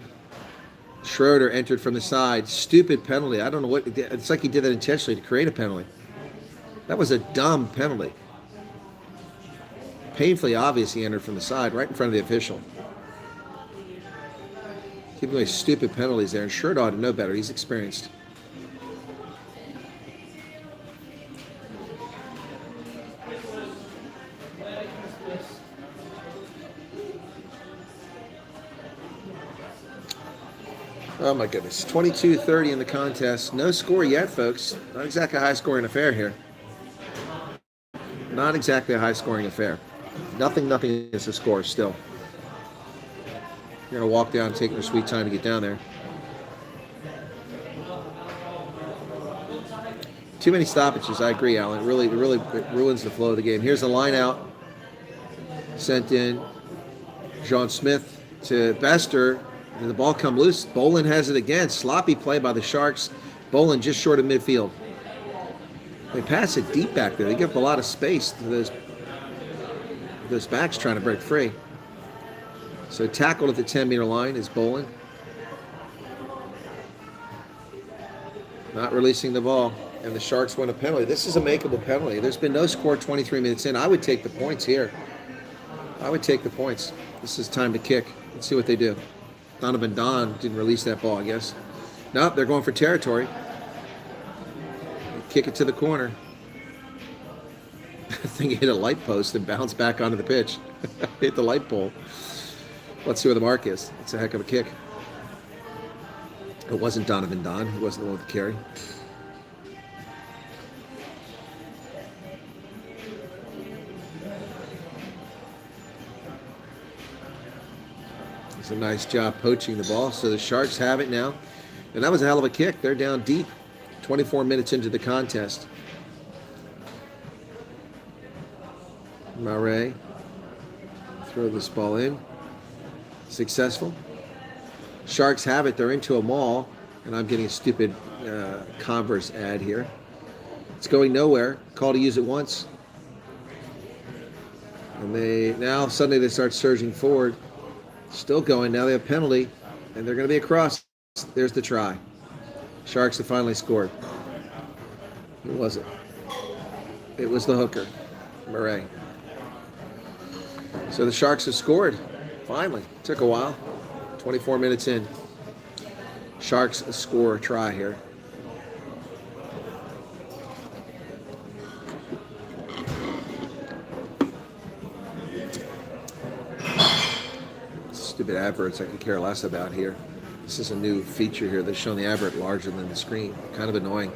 Schroeder entered from the side. Stupid penalty. I don't know what, it's like he did that intentionally to create a penalty. That was a dumb penalty. Painfully obvious he entered from the side, right in front of the official. Giving away stupid penalties there, and Schroeder ought to know better. He's experienced. Oh my goodness, 22-30 in the contest. No score yet, folks. Not exactly a high-scoring affair here. Not exactly a high-scoring affair. Nothing is the score still. You're going to walk down, taking your sweet time to get down there. Too many stoppages, I agree, Alan. It really ruins the flow of the game. Here's the line out. Sent in. John Smith to Bester. And the ball come loose. Boland has it again. Sloppy play by the Sharks. Boland just short of midfield. They pass it deep back there. They give up a lot of space to those backs trying to break free. So tackled at the 10-meter line is Boland. Not releasing the ball. And the Sharks win a penalty. This is a makeable penalty. There's been no score 23 minutes in. I would take the points here. I would take the points. This is time to kick. Let's see what they do. Donovan Don didn't release that ball, I guess. Nope, they're going for territory. They kick it to the corner. I think it hit a light post and bounced back onto the pitch. Hit the light pole. Let's see where the mark is. It's a heck of a kick. It wasn't Donovan Don. He wasn't the one with the carry. It's a nice job poaching the ball. So the Sharks have it now. And that was a hell of a kick. They're down deep. 24 minutes into the contest. Murray. Throw this ball in. Successful. Sharks have it. They're into a maul. And I'm getting a stupid Converse ad here. It's going nowhere. Call to use it once. And now suddenly they start surging forward. Still going. Now they have penalty. And they're going to be across. There's the try. Sharks have finally scored. Who was it? It was the hooker, Murray. So the Sharks have scored. Finally. Took a while. 24 minutes in. Sharks score a try here. Stupid adverts I could care less about here. This is a new feature here that's showing the advert larger than the screen. Kind of annoying.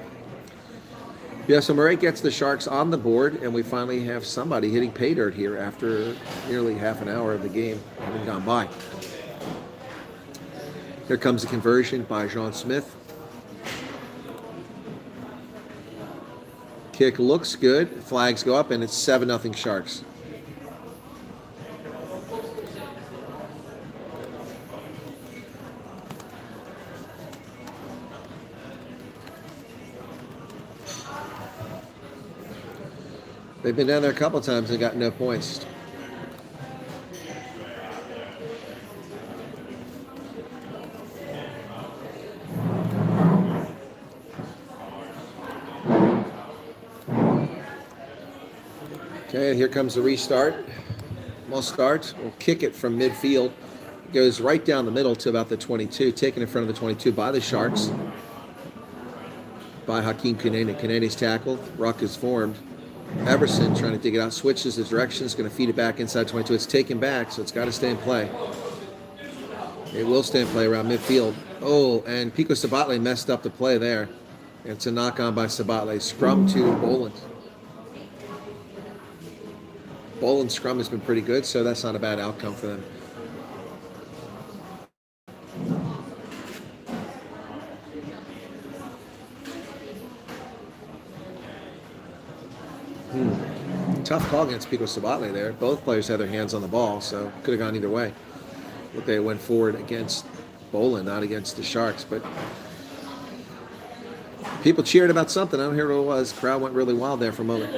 Yeah, so Murray gets the Sharks on the board, and we finally have somebody hitting pay dirt here after nearly half an hour of the game having gone by. Here comes the conversion by John Smith. Kick looks good. Flags go up, and it's 7-0 Sharks. They've been down there a couple of times and got no points. Okay, here comes the restart. We'll start. We'll kick it from midfield. It goes right down the middle to about the 22, taken in front of the 22 by the Sharks. By Hakeem Kanene. Kanene's tackled. Ruck is formed. Everson trying to dig it out, switches the direction, is going to feed it back inside 22. It's taken back, so it's got to stay in play. It will stay in play around midfield. Oh, and Pico Sabatle messed up the play there. It's a knock on by Sabatle. Scrum to Boland. Boland's scrum has been pretty good, so that's not a bad outcome for them. Tough call against Pico Sabatle there. Both players had their hands on the ball, so could have gone either way. But they went forward against Boland, not against the Sharks. But people cheered about something. I don't hear what it was. Crowd went really wild there for a moment.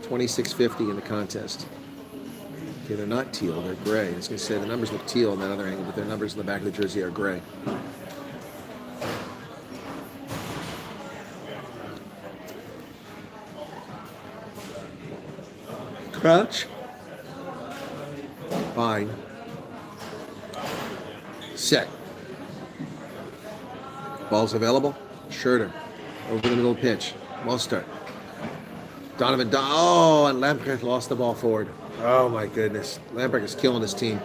26-50 in the contest. Okay, they're not teal, they're gray. I was going to say the numbers look teal in that other angle, but their numbers in the back of the jersey are gray. Crouch. Fine. Set. Ball's available. Schurter. Over the middle of the pitch. Mostert. Donovan. Oh, and Lamprecht lost the ball forward. Oh, my goodness. Lamprecht is killing his team.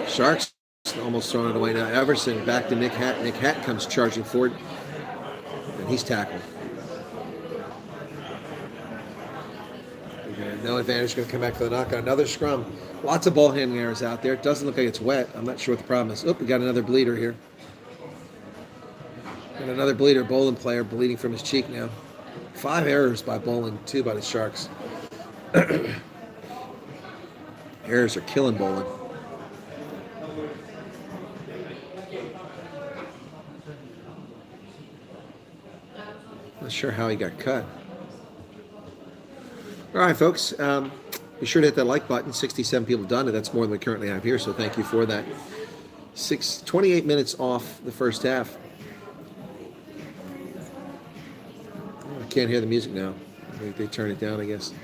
Sharks almost throwing it away now. Everson back to Nick Hatt. Nick Hatt comes charging forward. And he's tackled. No advantage, going to come back for the knockout. Another scrum. Lots of ball handling errors out there. It doesn't look like it's wet. I'm not sure what the problem is. Oh, we got another bleeder here. And another bleeder, Boland player bleeding from his cheek now. 5 errors by Boland, 2 by the Sharks. Errors are killing Boland. Not sure how he got cut. All right, folks. Be sure to hit that like button. 67 people have done it. That's more than we currently have here, so thank you for that. 28 minutes off the first half. I can't hear the music now. They turn it down, I guess.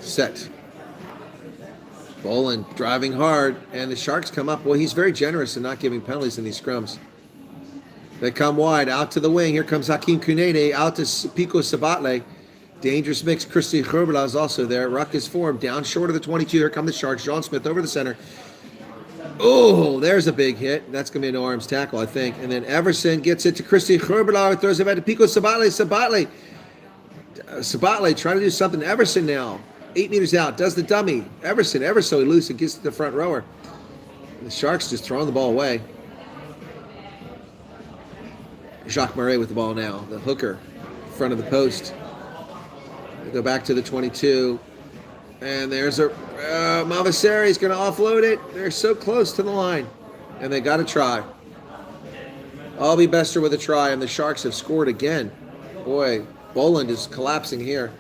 Set. Boland driving hard, and the Sharks come up. Well, he's very generous in not giving penalties in these scrums. They come wide, out to the wing. Here comes Hakim Kunede, out to Pico Sabatle. Dangerous mix. Christy Gerbela is also there. Ruck is formed. Down short of the 22. Here come the Sharks. John Smith over the center. Oh, there's a big hit. That's going to be a no-arms tackle, I think. And then Everson gets it to Christy Gerbela. Throws it back to Pico Sabatle. Sabatle trying to do something. Everson now. 8 meters out. Does the dummy. Everson ever so loose and gets to the front rower. And the Sharks just throwing the ball away. Jacques Murray with the ball now. The hooker in front of the post. They go back to the 22. And there's a Malvasari's going to offload it. They're so close to the line. And they got to try. Albie Bester with a try. And the Sharks have scored again. Boy, Boland is collapsing here.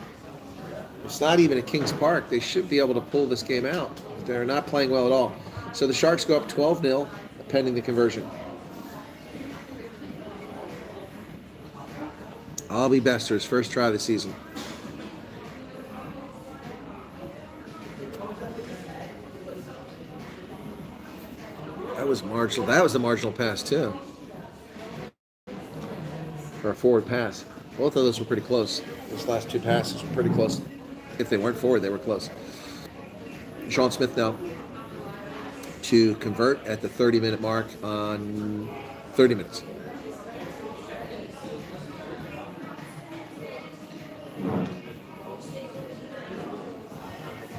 It's not even at Kings Park. They should be able to pull this game out. They're not playing well at all. So the Sharks go up 12-0, pending the conversion. Albie Bester's first try of the season. That was marginal. That was a marginal pass too. For a forward pass. Both of those were pretty close. Those last 2 passes were pretty close. If they weren't forward, they were close. Sean Smith now to convert at the 30-minute mark on 30 minutes.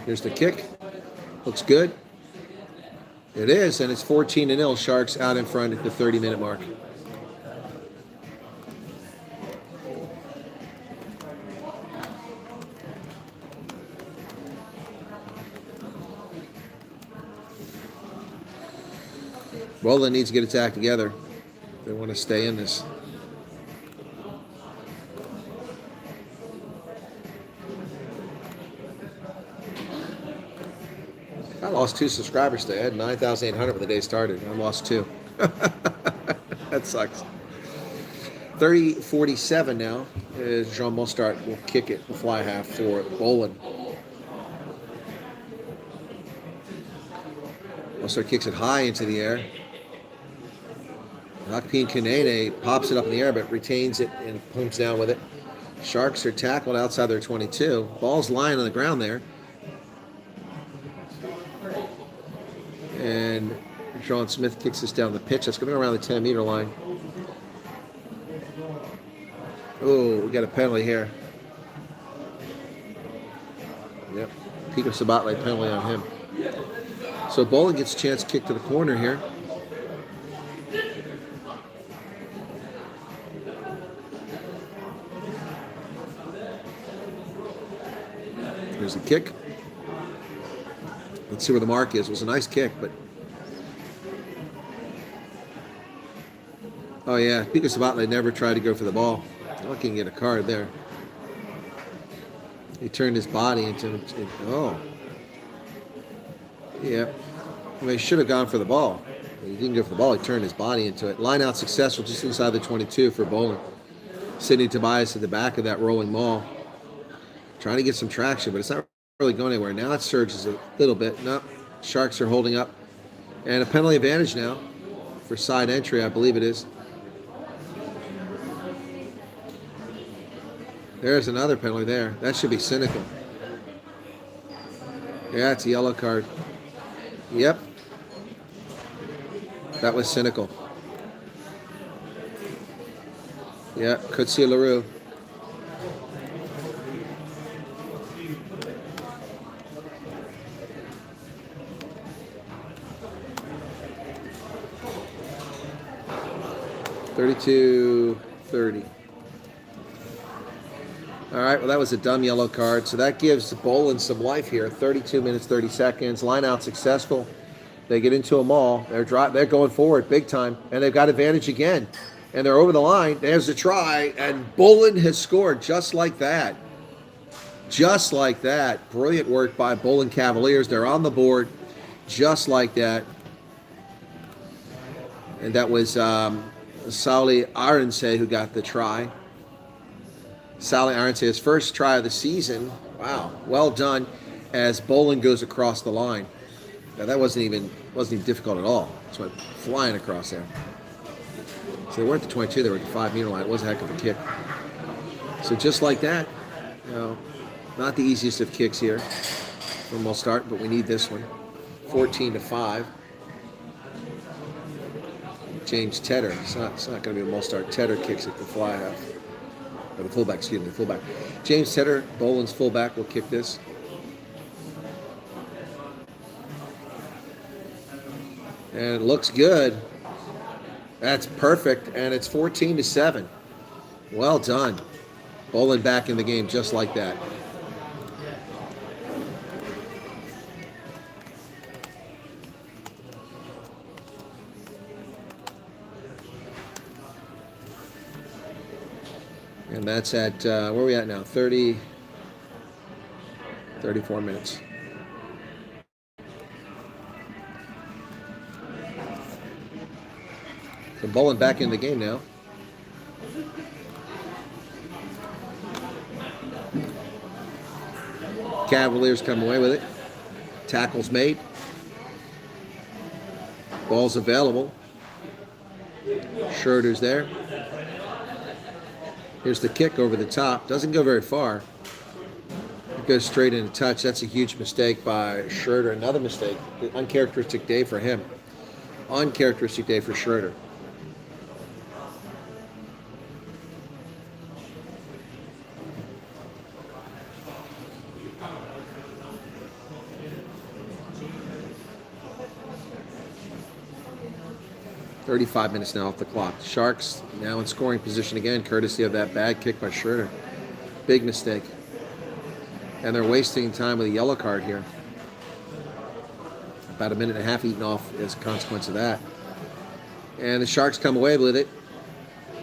Here's the kick. Looks good. It is, and it's 14-0. Sharks out in front at the 30-minute mark. Boland needs to get its act together. They want to stay in this. I lost 2 subscribers today. I had 9,800 when the day started. I lost 2. That sucks. 30-47 now. Jean Mostert will kick it, the fly half for Boland. Mostert kicks it high into the air. Hakim Kunede pops it up in the air, but retains it and comes down with it. Sharks are tackled outside their 22. Ball's lying on the ground there. And Sean Smith kicks this down the pitch. That's going to go around the 10-meter line. Oh, we got a penalty here. Yep. Pico Sabatle penalty on him. So Boland gets a chance to kick to the corner here. Here's the kick. Let's see where the mark is. It was a nice kick, but... Oh, yeah. Pico Sabatle never tried to go for the ball. Looking at a card there. He turned his body into... Oh. Yeah. Well, he should have gone for the ball. He didn't go for the ball. He turned his body into it. Line out successful just inside the 22 for Boland. Sidney Tobias at the back of that rolling maul. Trying to get some traction, but it's not really going anywhere. Now it surges a little bit. No, Sharks are holding up. And a penalty advantage now for side entry, I believe it is. There's another penalty there. That should be cynical. Yeah, it's a yellow card. Yep. That was cynical. Yeah, Coetzee LaRue. $32-30. All right, well, that was a dumb yellow card. So that gives Boland some life here. 32 minutes, 30 seconds. Line out successful. They get into a maul. They're going forward big time, and they've got advantage again. And they're over the line. There's a try, and Boland has scored just like that. Just like that. Brilliant work by Boland Kavailiers. They're on the board just like that. And that was Sauli Arendse who got the try. Sauli Arendse, his first try of the season. Wow, well done as Boland goes across the line. Now that wasn't even difficult at all. Just went flying across there. So they weren't at the 22, they were at the 5-meter line. It was a heck of a kick. So just like that, not the easiest of kicks here from we'll start, but we need this one. 14-5. James Tedder. It's not going to be a Mulstart. Tedder kicks it, the fly half. Or the fullback, excuse me, the fullback. James Tedder, Boland's fullback, will kick this. And it looks good. That's perfect, and it's 14-7. Well done. Boland back in the game just like that. And that's at, where are we at now? 34 minutes. So Boland back in the game now. Kavailiers come away with it. Tackles made. Ball's available. Schroeder's there. Here's the kick over the top. Doesn't go very far. It goes straight into touch. That's a huge mistake by Schroeder. Another mistake. Uncharacteristic day for him. Uncharacteristic day for Schroeder. .35 minutes now off the clock. Sharks now in scoring position again, courtesy of that bad kick by Schroeder. Big mistake. And they're wasting time with a yellow card here. About a minute and a half eaten off as a consequence of that. And the Sharks come away with it.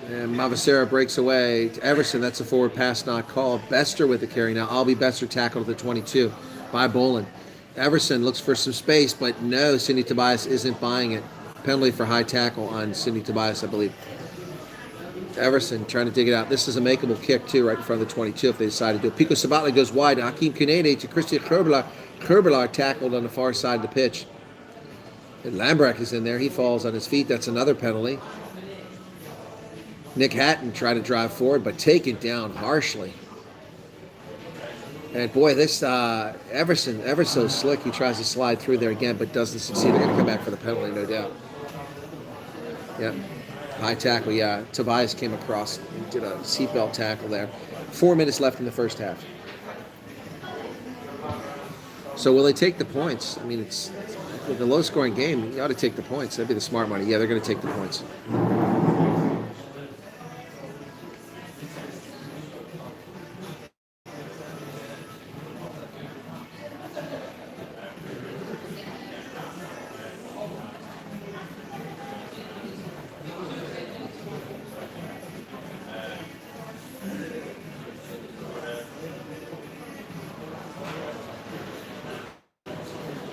And Mavacera breaks away to Everson. That's a forward pass not called. Bester with the carry now. Albie Bester tackled at the 22 by Boland. Everson looks for some space, but no, Sidney Tobias isn't buying it. Penalty for high tackle on Sidney Tobias, I believe. Everson trying to dig it out. This is a makeable kick, too, right in front of the 22 if they decide to do it. Pico Sabatle goes wide. Hakeem Kanene to Christian Kerbelar. Kerbelar tackled on the far side of the pitch. And Lambrecht is in there. He falls on his feet. That's another penalty. Nick Hatton tried to drive forward, but taken down harshly. And boy, this Everson, ever so slick. He tries to slide through there again, but doesn't succeed. They're going to come back for the penalty, no doubt. Yep. High tackle, yeah. Tobias came across and did a seatbelt tackle there. 4 minutes left in the first half. So will they take the points? I mean, it's with a low-scoring game. You ought to take the points. That'd be the smart money. Yeah, they're going to take the points.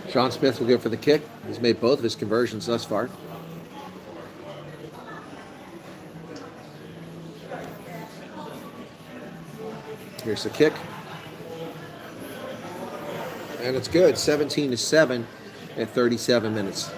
Sean Smith will go for the kick. He's made both of his conversions thus far. Here's the kick. And it's good. 17-7 at 37 minutes.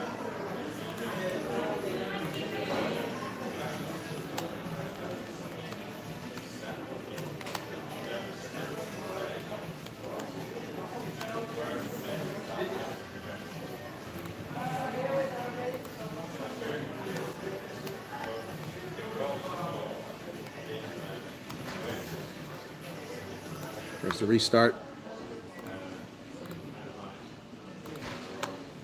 There's the restart.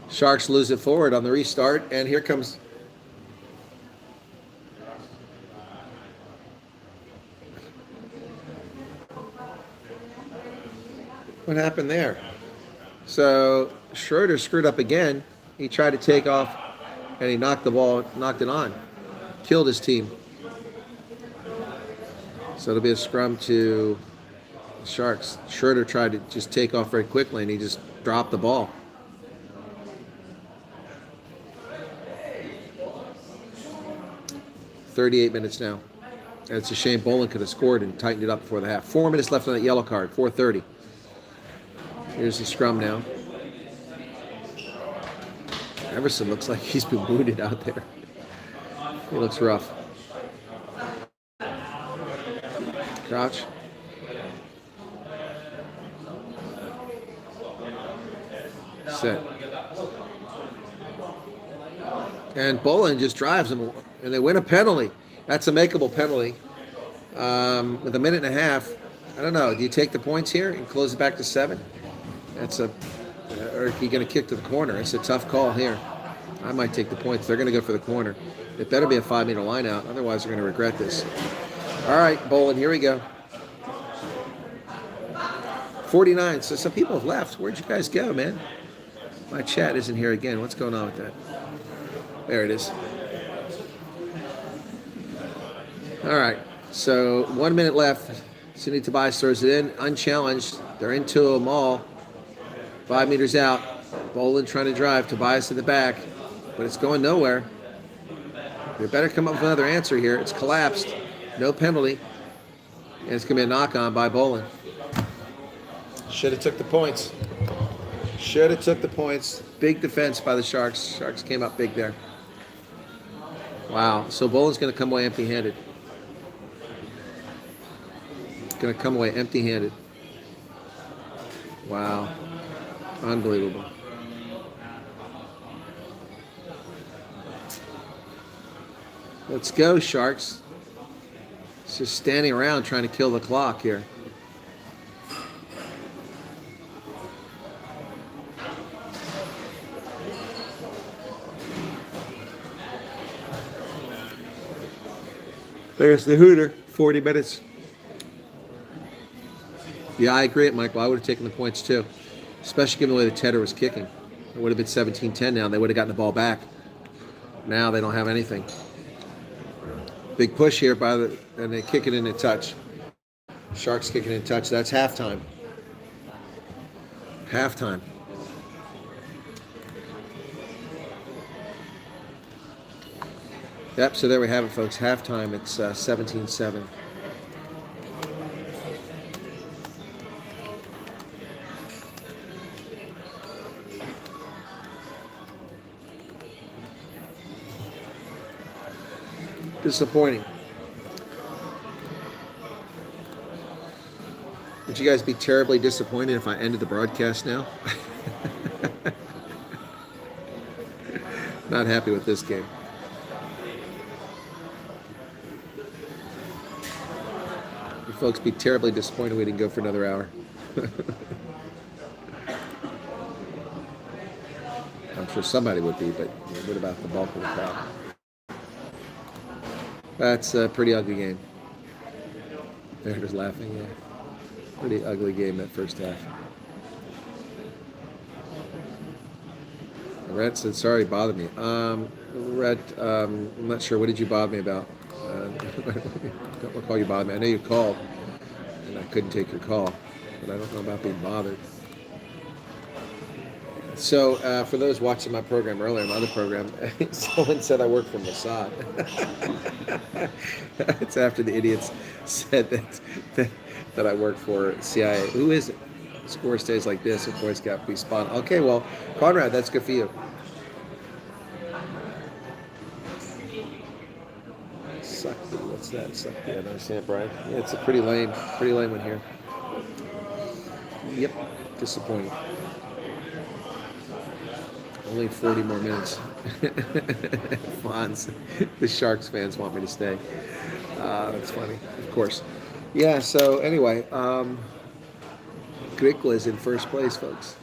Sharks lose it forward on the restart, and here comes what happened there? So Schroeder screwed up again. He tried to take off, and he knocked it on. Killed his team. So it'll be a scrum to Sharks. Schroeder tried to just take off very quickly, and he just dropped the ball. .38 minutes now. And it's a shame Boland could have scored and tightened it up before the half. 4 minutes left on that yellow card. 4:30. Here's the scrum now. Everson looks like he's been wounded out there. He looks rough. Crouch. Set. And Boland just drives him, and they win a penalty. That's a makeable penalty. With a minute and a half, I don't know. Do you take the points here and close it back to 7? Or are you going to kick to the corner? It's a tough call here. I might take the points. They're going to go for the corner. It better be a 5-meter line out. Otherwise, they're going to regret this. All right, Boland, here we go. 49. So some people have left. Where'd you guys go, man? My chat isn't here again. What's going on with that? There it is. All right. So 1 minute left. Sidney Tobias throws it in, unchallenged. They're into a maul. 5 meters out. Boland trying to drive. Tobias in the back. But it's going nowhere. They better come up with another answer here. It's collapsed. No penalty. And it's going to be a knock-on by Boland. Should have took the points. Should have took the points. Big defense by the Sharks. Sharks came up big there. Wow. So Boland's going to come away empty-handed. Going to come away empty-handed. Wow. Unbelievable. Let's go, Sharks. It's just standing around trying to kill the clock here. There's the hooter. 40 minutes. Yeah, I agree, Michael. I would have taken the points too, especially given the way the Tedder was kicking. It would have been 17-10 now. They would have gotten the ball back. Now they don't have anything. Big push here and they kick it in a touch. Sharks kicking in touch. That's halftime. Halftime. Yep, so there we have it, folks. Halftime, it's 17-7. Disappointing. Would you guys be terribly disappointed if I ended the broadcast now? Not happy with this game. folks be terribly disappointed we didn't go for another hour. I'm sure somebody would be, but what about the bulk of the crowd? That's a pretty ugly game. They're just laughing, yeah. Pretty ugly game that first half. Rhett said, sorry, bothered me. Rhett, I'm not sure. What did you bother me about? Don't recall you bothered me. I know you called, and I couldn't take your call, but I don't know about being bothered. So, for those watching my program earlier, my other program, someone said I work for Mossad. It's after the idiots said that I work for CIA. Who is it? Score stays like this, of course, got to be spot on. Okay, well, Conrad, that's good for you. Sucked. What's that? Sucked. I don't understand, Brian. Yeah, it's a pretty lame one here. Yep, disappointing. Only 40 more minutes. Fonz, the Sharks fans want me to stay. That's funny, of course. Yeah, so anyway, Grickle is in first place, folks.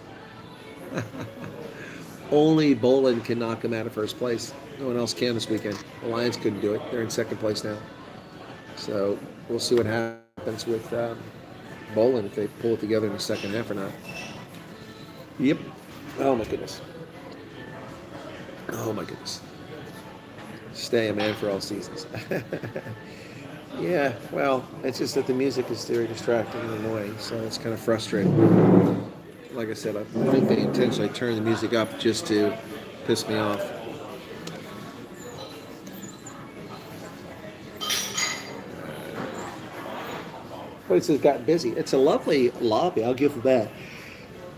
Only Boland can knock him out of first place. No one else can this weekend. The Lions couldn't do it. They're in second place now. So we'll see what happens with Boland, if they pull it together in the second half or not. Yep. Oh, my goodness. Oh, my goodness. Stay a man for all seasons. Yeah, well, it's just that the music is very distracting and annoying, so it's kind of frustrating. Like I said, I think they intentionally turned the music up just to piss me off. Place has gotten busy. It's a lovely lobby, I'll give them that.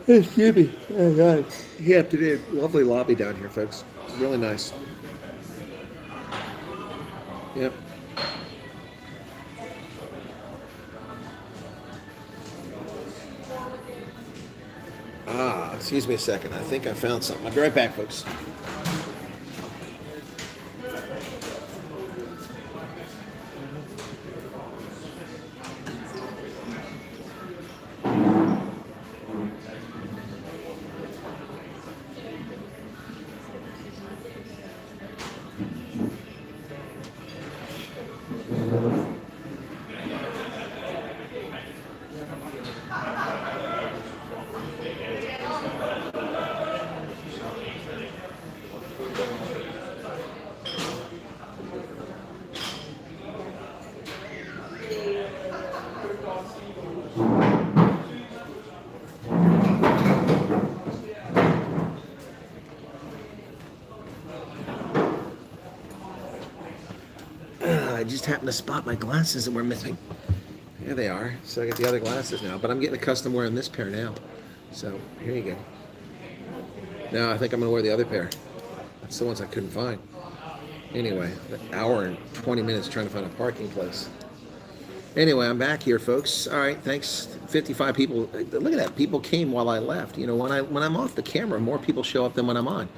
Excuse me. Oh, God. Yeah, today, lovely lobby down here, folks. Really nice. Yep. Excuse me a second. I think I found something. I'll be right back, folks. I just happened to spot my glasses that were missing. There they are. So I got the other glasses now, but I'm getting accustomed to wearing this pair now. So here you go. Now I think I'm going to wear the other pair. That's the ones I couldn't find. Anyway, an hour and 20 minutes trying to find a parking place. Anyway, I'm back here, folks. All right, thanks. 55 people. Look at that. People came while I left. You know, when I'm off the camera, more people show up than when I'm on.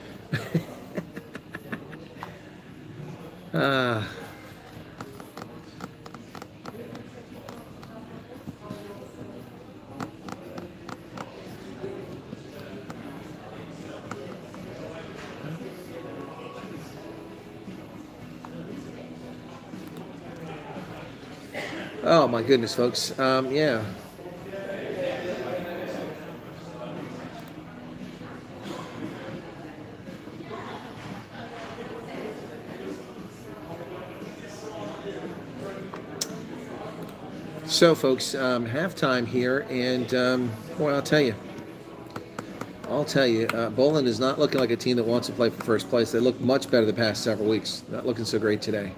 Oh my goodness, folks. Yeah. So, folks, halftime here, and boy, I'll tell you, Boland is not looking like a team that wants to play for first place. They look much better the past several weeks. Not looking so great today.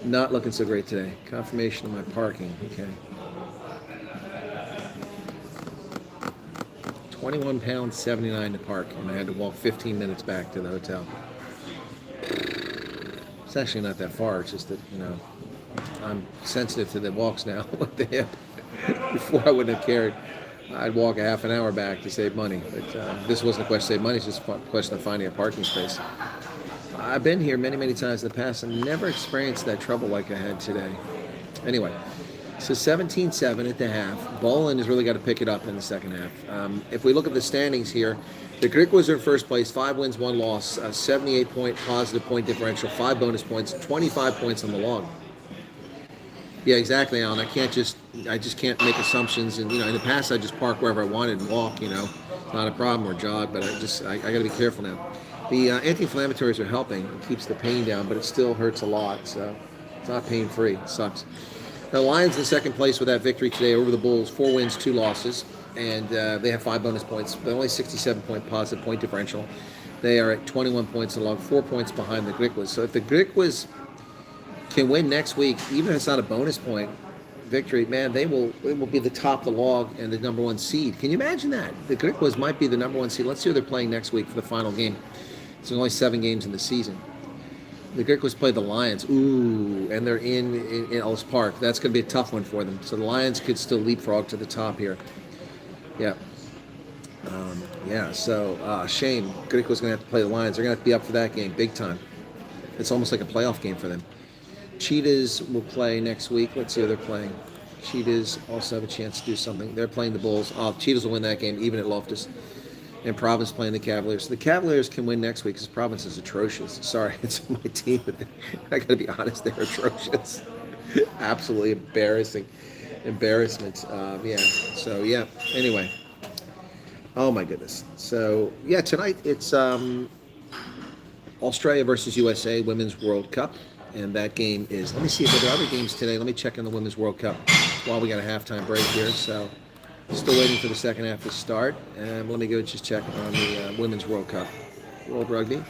Not looking so great today. Confirmation of my parking. Okay. 21 pounds, 79 to park, and I had to walk 15 minutes back to the hotel. It's actually not that far. It's just that, you know, I'm sensitive to the walks now with the hip. Before I wouldn't have cared. I'd walk a half an hour back to save money. But this wasn't a question to save money. It's just a question of finding a parking space. I've been here many, many times in the past and never experienced that trouble like I had today. Anyway, So 17-7 at the half. Boland has really got to pick it up in the second half. If we look at the standings here, the Griquas are in first place, 5 wins, 1 loss, 78-point positive point differential, 5 bonus points, 25 points on the log. Yeah, exactly, Alan. I just can't make assumptions. And in the past I just park wherever I wanted and walk. Not a problem, or jog. But I got to be careful now. The anti-inflammatories are helping. It keeps the pain down, but it still hurts a lot. So it's not pain-free. It sucks. The Lions in second place with that victory today over the Bulls. 4 wins, 2 losses, and they have 5 bonus points, but only 67-point positive point differential. They are at 21 points along, 4 points behind the Griquas. So if the Griquas can win next week, even if it's not a bonus point victory, man, they will be the top of the log and the number 1 seed. Can you imagine that? The Griquas might be the number 1 seed. Let's see who they're playing next week for the final game. There's only 7 games in the season. The Griquas play the Lions. Ooh, and they're in Ellis Park. That's going to be a tough one for them. So the Lions could still leapfrog to the top here. Yeah. So shame. Griquas going to have to play the Lions. They're going to have to be up for that game big time. It's almost like a playoff game for them. Cheetahs will play next week. Let's see who they're playing. Cheetahs also have a chance to do something. They're playing the Bulls. Cheetahs will win that game, even at Loftus. And Province playing the Cavaliers. So the Cavaliers can win next week because Province is atrocious. Sorry, it's my team, but I got to be honest, they're atrocious. Absolutely embarrassing. Embarrassment. So, anyway. Oh, my goodness. So, tonight it's Australia versus USA Women's World Cup. And that game is, let me see if there are other games today. Let me check on the Women's World Cup while we got a halftime break here. So, still waiting for the second half to start. And let me go just check on the Women's World Cup. World Rugby.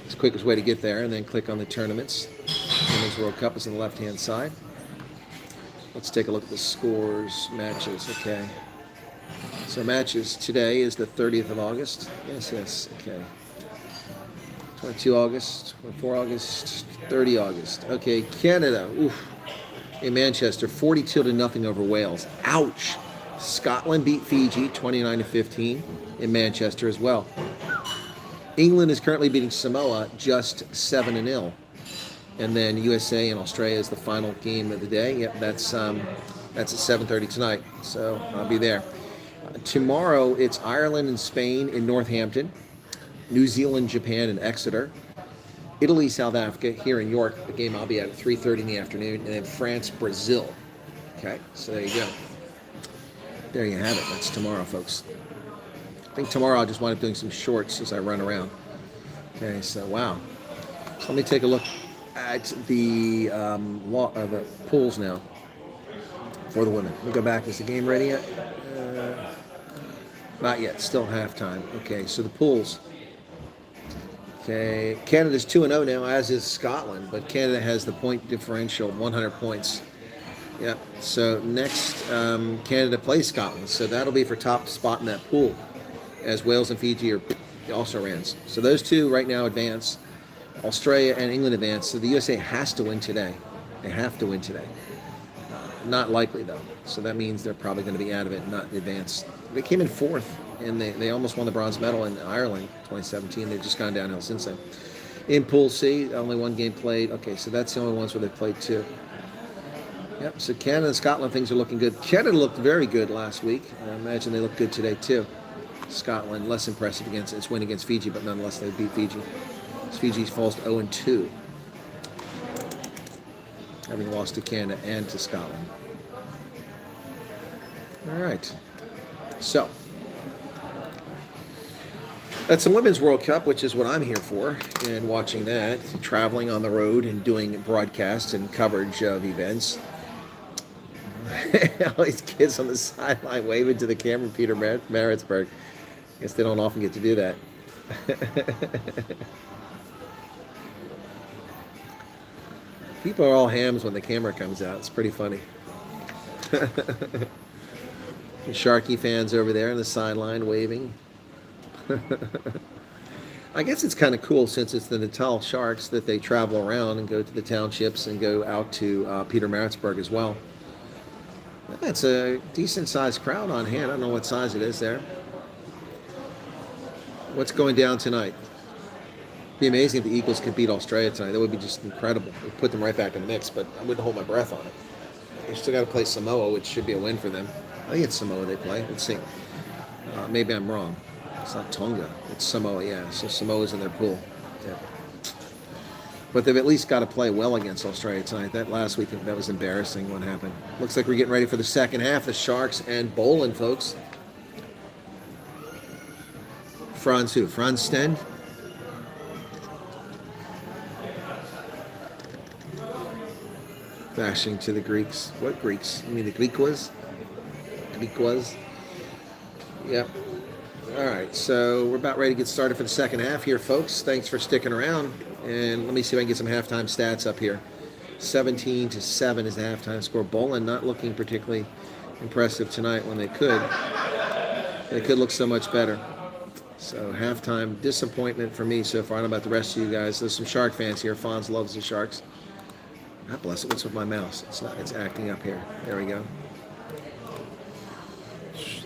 It's the quickest way to get there. And then click on the tournaments. Women's World Cup is on the left-hand side. Let's take a look at the scores, matches. Okay. So matches today is the 30th of August. Yes. Okay. 22 August, 24 August, 30 August. Okay, Canada, in Manchester, 42-0 over Wales. Ouch! Scotland beat Fiji 29-15 in Manchester as well. England is currently beating Samoa just 7-0. And then USA and Australia is the final game of the day. Yep, that's at 7:30 tonight, so I'll be there. Tomorrow it's Ireland and Spain in Northampton. New Zealand, Japan, and Exeter. Italy, South Africa, here in York. The game I'll be at 3:30 in the afternoon. And then France, Brazil. Okay, so there you go. There you have it. That's tomorrow, folks. I think tomorrow I'll just wind up doing some shorts as I run around. Okay, so wow. So let me take a look at the pools now for the women. Let me go back. Is the game ready yet? Not yet. Still halftime. Okay, so the pools. Okay, Canada's 2-0 now, as is Scotland, but Canada has the point differential, 100 points. Yep, so next Canada plays Scotland, so that'll be for top spot in that pool, as Wales and Fiji are also rans. So those two right now advance. Australia and England advance, so the USA has to win today. They have to win today. Not likely, though, so that means they're probably going to be out of it and not advance. They came in 4th. And they almost won the bronze medal in Ireland 2017. They've just gone downhill since then. In Pool C, only 1 game played. Okay, so that's the only ones where they played 2. Yep, so Canada and Scotland, things are looking good. Canada looked very good last week. I imagine they look good today, too. Scotland, less impressive against its win against Fiji, but nonetheless, they beat Fiji. Fiji falls to 0-2, having lost to Canada and to Scotland. All right. So, that's the Women's World Cup, which is what I'm here for, and watching that, traveling on the road and doing broadcasts and coverage of events. All these kids on the sideline waving to the camera, Peter Maritzburg. Guess they don't often get to do that. People are all hams when the camera comes out. It's pretty funny. Sharky fans over there on the sideline waving. I guess it's kind of cool since it's the Natal Sharks that they travel around and go to the townships and go out to Peter Maritzburg as well. That's a decent-sized crowd on hand. I don't know what size it is there. What's going down tonight? It'd be amazing if the Eagles could beat Australia tonight. That would be just incredible. It would put them right back in the mix, but I wouldn't hold my breath on it. They still got to play Samoa, which should be a win for them. I think it's Samoa they play. Let's see. Maybe I'm wrong. It's not Tonga. It's Samoa, yeah. So Samoa's in their pool. Yeah. But they've at least got to play well against Australia tonight. That last week, that was embarrassing what happened. Looks like we're getting ready for the second half. The Sharks and Boland, folks. Franz who? Franz Stend? Bashing to the Greeks. What Greeks? You mean the Greek was? Greek was? Yep. All right, so we're about ready to get started for the second half here, folks. Thanks for sticking around. And let me see if I can get some halftime stats up here. 17-7 is the halftime score. Boland not looking particularly impressive tonight when they could. They could look so much better. So halftime disappointment for me so far. I don't know about the rest of you guys. There's some Shark fans here. Fonz loves the Sharks. God bless it. What's with my mouse? It's acting up here. There we go.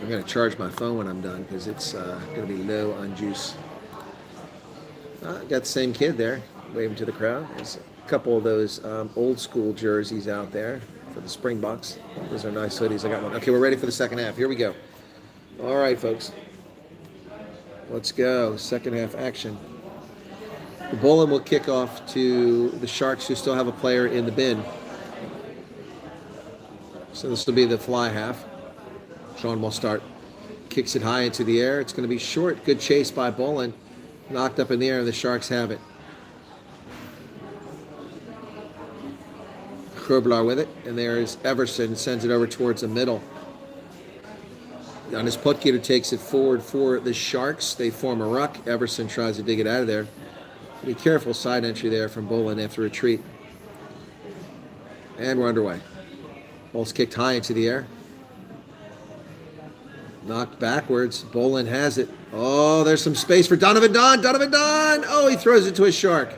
I'm going to charge my phone when I'm done because it's going to be low on juice. Got the same kid there, waving to the crowd. There's a couple of those old school jerseys out there for the Springboks. Those are nice hoodies. I got one. Okay, we're ready for the second half. Here we go. All right, folks. Let's go. Second half action. The Boland will kick off to the Sharks, who still have a player in the bin. So this will be the fly half. Sean will start. Kicks it high into the air. It's going to be short. Good chase by Boland. Knocked up in the air, and the Sharks have it. Kroblar with it, and there's Everson. Sends it over towards the middle. Jonas Potgieter takes it forward for the Sharks. They form a ruck. Everson tries to dig it out of there. Be careful side entry there from Boland after retreat. And we're underway. Ball's kicked high into the air. Knocked backwards. Boland has it. Oh, there's some space for Donovan Don. Donovan Don! Oh, he throws it to a Shark.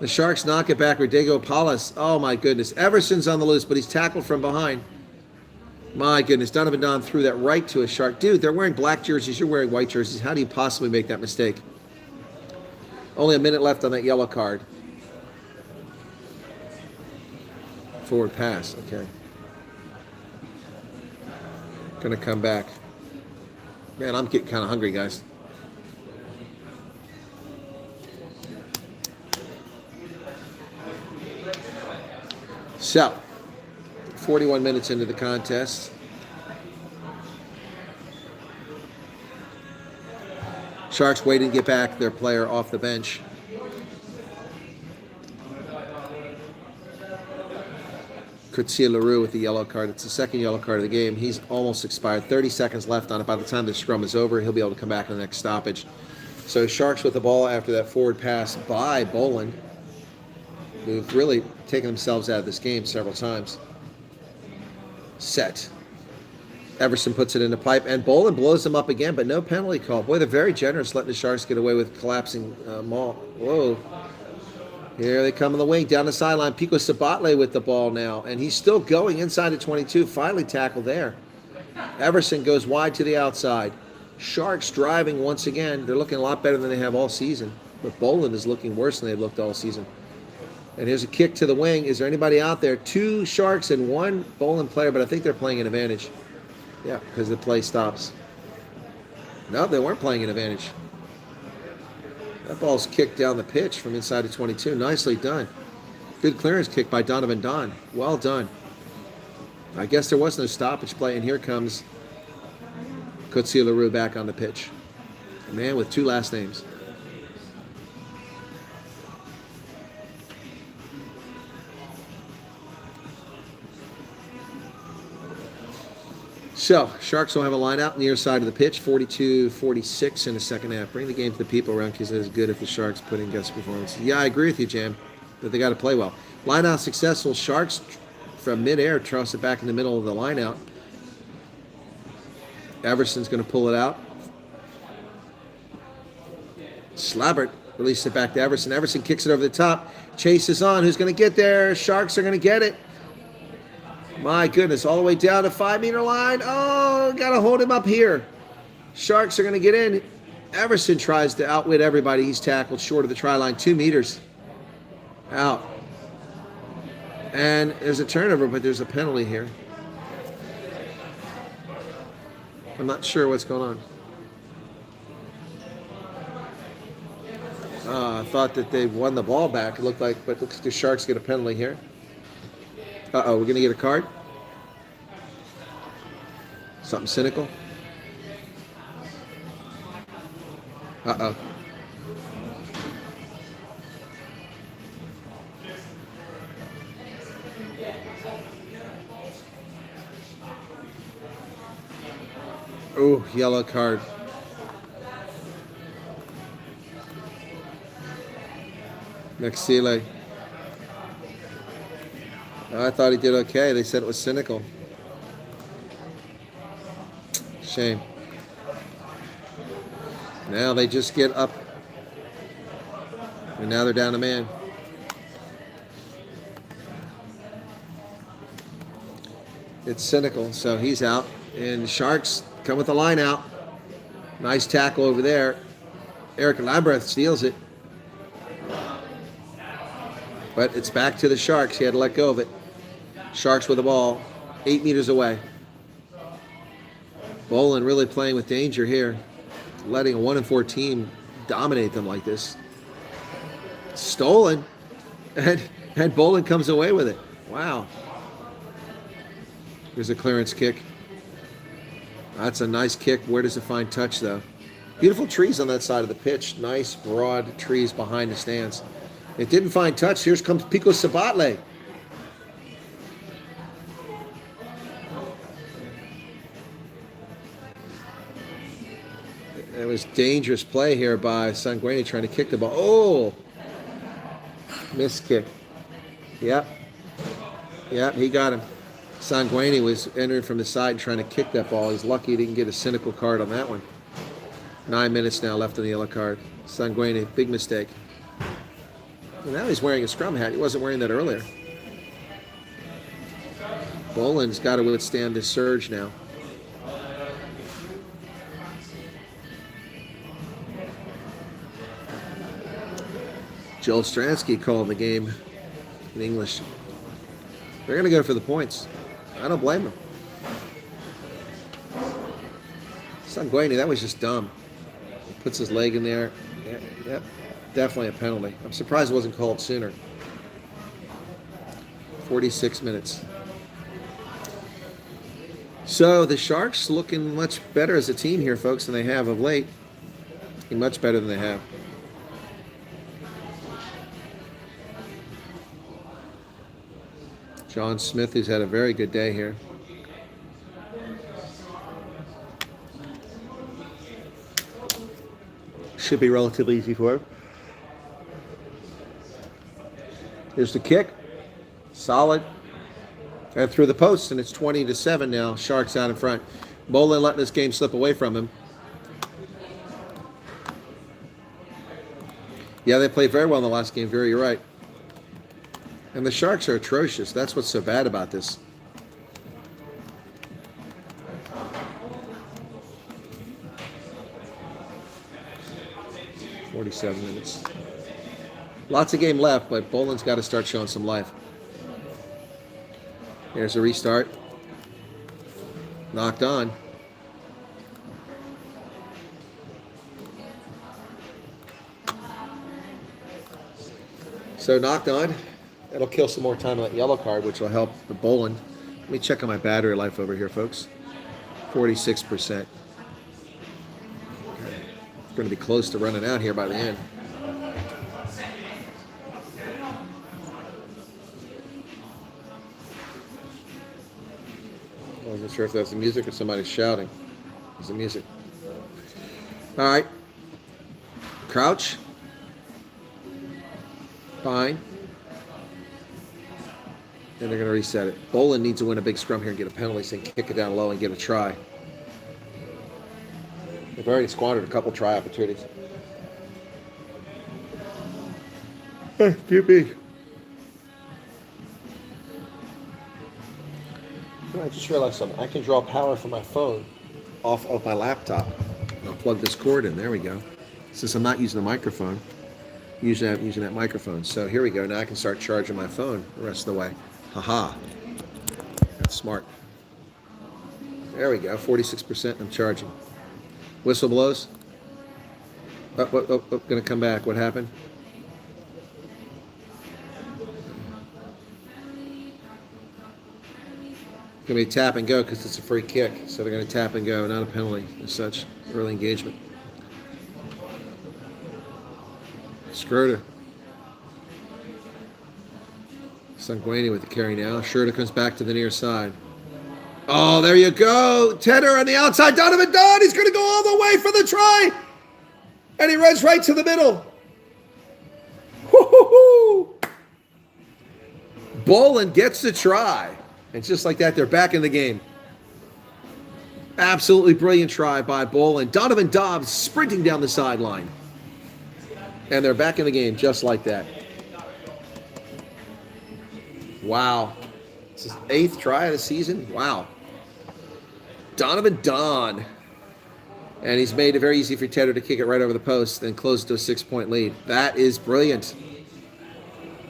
The Sharks knock it back. Rodrigo Palas. Oh, my goodness. Everson's on the loose, but he's tackled from behind. My goodness. Donovan Don threw that right to a Shark. Dude, they're wearing black jerseys. You're wearing white jerseys. How do you possibly make that mistake? Only a minute left on that yellow card. Forward pass. Okay. Going to come back. Man, I'm getting kind of hungry, guys. So, 41 minutes into the contest. Sharks waiting to get back their player off the bench. Currie LaRue with the yellow card. It's the second yellow card of the game. He's almost expired. 30 seconds left on it. By the time the scrum is over, he'll be able to come back in the next stoppage. So Sharks with the ball after that forward pass by Boland, who've really taken themselves out of this game several times. Set. Everson puts it in the pipe, and Boland blows them up again, but no penalty call. Boy, they're very generous letting the Sharks get away with collapsing maul. Whoa. Here they come on the wing, down the sideline. Pico Sabatle with the ball now, and he's still going inside the 22. Finally tackled there. Everson goes wide to the outside. Sharks driving once again. They're looking a lot better than they have all season, but Boland is looking worse than they've looked all season. And here's a kick to the wing. Is there anybody out there? 2 Sharks and 1 Boland player, but I think they're playing an advantage. Yeah, because the play stops. No, they weren't playing an advantage. That ball's kicked down the pitch from inside the 22. Nicely done. Good clearance kick by Donovan Don. Well done. I guess there was no stoppage play, and here comes Currie LaRue back on the pitch. A man with 2 last names. So, Sharks will have a line out near side of the pitch, 42-46 in the second half. Bring the game to the people around because it's good if the Sharks put in guest performances. Yeah, I agree with you, Jam, but they got to play well. Line out successful. Sharks from midair toss it back in the middle of the line out. Everson's going to pull it out. Slabbert releases it back to Everson. Everson kicks it over the top. Chase is on. Who's going to get there? Sharks are going to get it. My goodness, all the way down to 5-meter line. Oh, got to hold him up here. Sharks are going to get in. Everson tries to outwit everybody. He's tackled short of the try line, 2 meters. Out. And there's a turnover, but there's a penalty here. I'm not sure what's going on. I thought that they won the ball back. It looked like, but looks like the Sharks get a penalty here. Uh-oh, we're going to get a card? Something cynical? Uh-oh. Oh, yellow card. Maxile. I thought he did okay. They said it was cynical. Shame. Now they just get up. And now they're down a man. It's cynical, so he's out. And the Sharks come with the line out. Nice tackle over there. Eric Labreth steals it. But it's back to the Sharks. He had to let go of it. Sharks with the ball, 8 meters away. Boland really playing with danger here. Letting a 1-4 team dominate them like this. Stolen. And Boland comes away with it. Wow. Here's a clearance kick. That's a nice kick. Where does it find touch, though? Beautiful trees on that side of the pitch. Nice, broad trees behind the stands. It didn't find touch. Here comes Pico Sabatle. It was dangerous play here by Sanguini trying to kick the ball. Oh! Missed kick. Yep. Yep, he got him. Sanguini was entering from the side trying to kick that ball. He's lucky he didn't get a cynical card on that one. 9 minutes now left on the yellow card. Sanguini, big mistake. And now he's wearing a scrum hat. He wasn't wearing that earlier. Boland's got to withstand this surge now. Joel Stransky calling the game in English. They're going to go for the points. I don't blame him. Sanguini, that was just dumb. He puts his leg in there. Yep, definitely a penalty. I'm surprised it wasn't called sooner. 46 minutes. So the Sharks looking much better as a team here, folks, than they have of late. Much better than they have. John Smith, who's had a very good day here. Should be relatively easy for him. Here's the kick. Solid. And through the post, and it's 20-7 now. Sharks out in front. Boland letting this game slip away from him. Yeah, they played very well in the last game. You're right. And the Sharks are atrocious. That's what's so bad about this. "47 minutes. Lots of game left, but Boland's got to start showing some life. Here's a restart. Knocked on. So knocked on. That'll kill some more time on that yellow card, which will help the Boland. Let me check on my battery life over here, folks. 46%. Going to be close to running out here by the end. I wasn't sure if that's the music or somebody shouting. It's the music. All right. Crouch. Fine. And they're going to reset it. Boland needs to win a big scrum here and get a penalty so he can kick it down low and get a try. They've already squandered a couple try opportunities. Hey, QB. I just realized something. I can draw power from my phone off of my laptop. I'll plug this cord in. There we go. Since I'm not using the microphone, usually I'm using that microphone. So here we go. Now I can start charging my phone the rest of the way. Haha. That's smart. There we go. 46% I'm charging. Whistle blows. Gonna come back. What happened? Gonna be tap and go because it's a free kick. So they're gonna tap and go, not a penalty as such. Early engagement. Skirter. Sanguini with the carry now. Schroeder comes back to the near side. Oh, there you go. Tedder on the outside. Donovan Dunn. He's going to go all the way for the try. And he runs right to the middle. Woo-hoo-hoo. Boland gets the try. And just like that, they're back in the game. Absolutely brilliant try by Boland. Donovan Dobbs sprinting down the sideline. And they're back in the game just like that. Wow. It's his 8th try of the season. Wow. Donovan Dunn. And he's made it very easy for Tedder to kick it right over the post and close it to a 6-point lead. That is brilliant.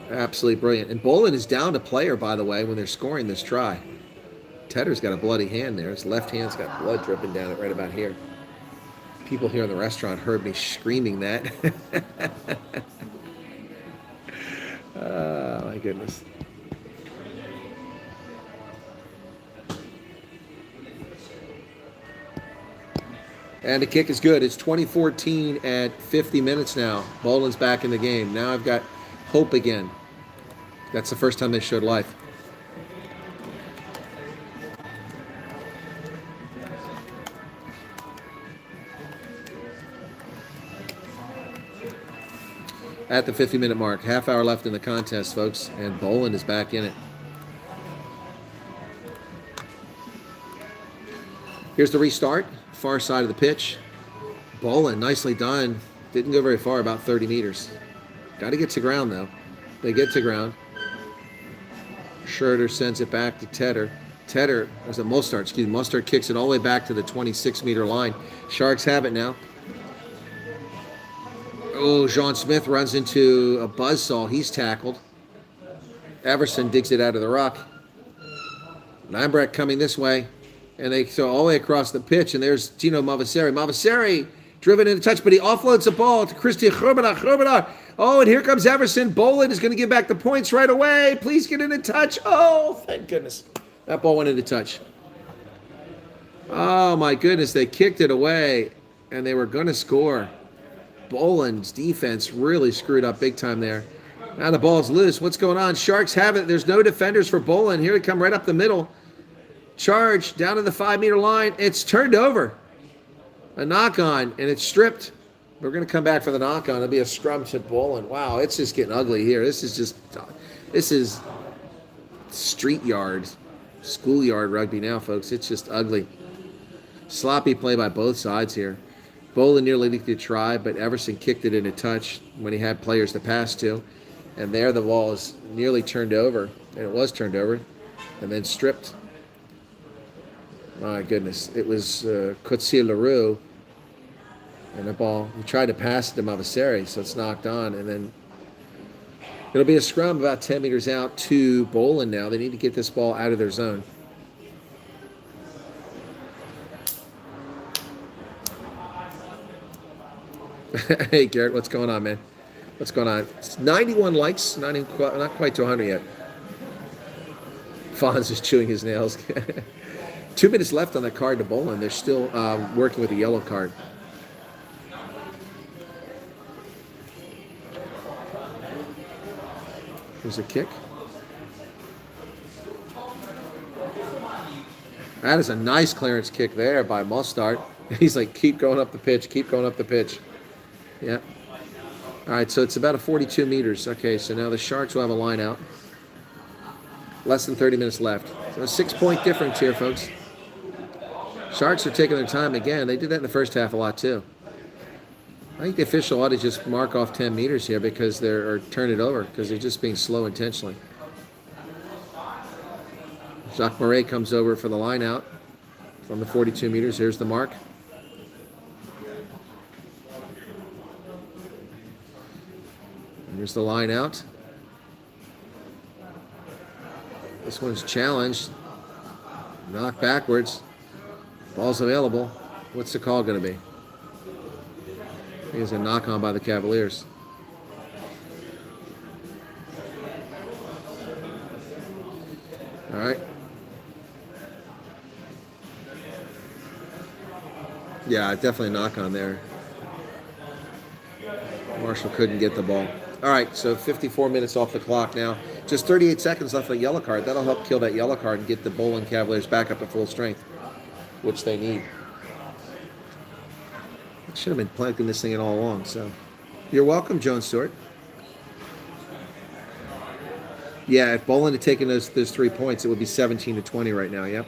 Absolutely brilliant. And Boland is down to player, by the way, when they're scoring this try. Tedder's got a bloody hand there. His left hand's got blood dripping down it right about here. People here in the restaurant heard me screaming that. Oh, my goodness. And the kick is good. It's 2014 at 50 minutes now. Boland's back in the game. Now I've got hope again. That's the first time they showed life. At the 50-minute mark. Half hour left in the contest, folks. And Boland is back in it. Here's the restart. Far side of the pitch. Boland, nicely done. Didn't go very far, about 30 meters. Got to get to ground, though. They get to ground. Schroeder sends it back to Tedder. Tedder, there's a Mostert, excuse me. Mostert kicks it all the way back to the 26-meter line. Sharks have it now. Oh, John Smith runs into a buzzsaw. He's tackled. Everson digs it out of the ruck. Lambrecht coming this way. And they throw all the way across the pitch. And there's Tino Mavaseri. Mavaseri driven into touch, but he offloads the ball to Christian Gerbenaar. Oh, and here comes Everson. Boland is going to give back the points right away. Please get into touch. Oh, thank goodness. That ball went into touch. Oh, my goodness. They kicked it away, and they were going to score. Boland's defense really screwed up big time there. Now the ball's loose. What's going on? Sharks have it. There's no defenders for Boland. Here they come right up the middle. Charge down to the 5-meter line. It's turned over. A knock-on, and it's stripped. We're going to come back for the knock-on. It'll be a scrum to Boland. Wow, it's just getting ugly here. This is street yard, schoolyard rugby now, folks. It's just ugly. Sloppy play by both sides here. Boland nearly leaked a try, but Everson kicked it into touch when he had players to pass to. And there the ball is nearly turned over, and it was turned over, and then stripped. My goodness. It was Coetzee Leroux, and the ball, he tried to pass it to Mavaseri, so it's knocked on, and then it'll be a scrum about 10 meters out to Boland now. They need to get this ball out of their zone. Hey, Garrett, what's going on, man? What's going on? It's 91 likes, not quite to 100 yet. Fonz is chewing his nails. 2 minutes left on the card to Boland. They're still working with a yellow card. There's a kick. That is a nice clearance kick there by Mostert. He's like, keep going up the pitch, keep going up the pitch. Yeah. All right, so it's about a 42 meters. Okay, so now the Sharks will have a line out. Less than 30 minutes left. So a 6-point difference here, folks. Sharks are taking their time again. They did that in the first half a lot, too. I think the official ought to just mark off 10 meters here because or turn it over because they're just being slow intentionally. Jacques Marais comes over for the line out from the 42 meters. Here's the mark. And here's the line out. This one's challenged. Knocked backwards. Ball's available. What's the call going to be? I think it's a knock on by the Kavailiers. All right. Yeah, definitely a knock on there. Marshall couldn't get the ball. All right, so 54 minutes off the clock now. Just 38 seconds left of the yellow card. That'll help kill that yellow card and get the Boland Kavailiers back up to full strength, which they need. I should have been planting this thing in all along. So, you're welcome, Joan Stewart. Yeah, if Boland had taken those 3 points, it would be 17-20 right now. Yep,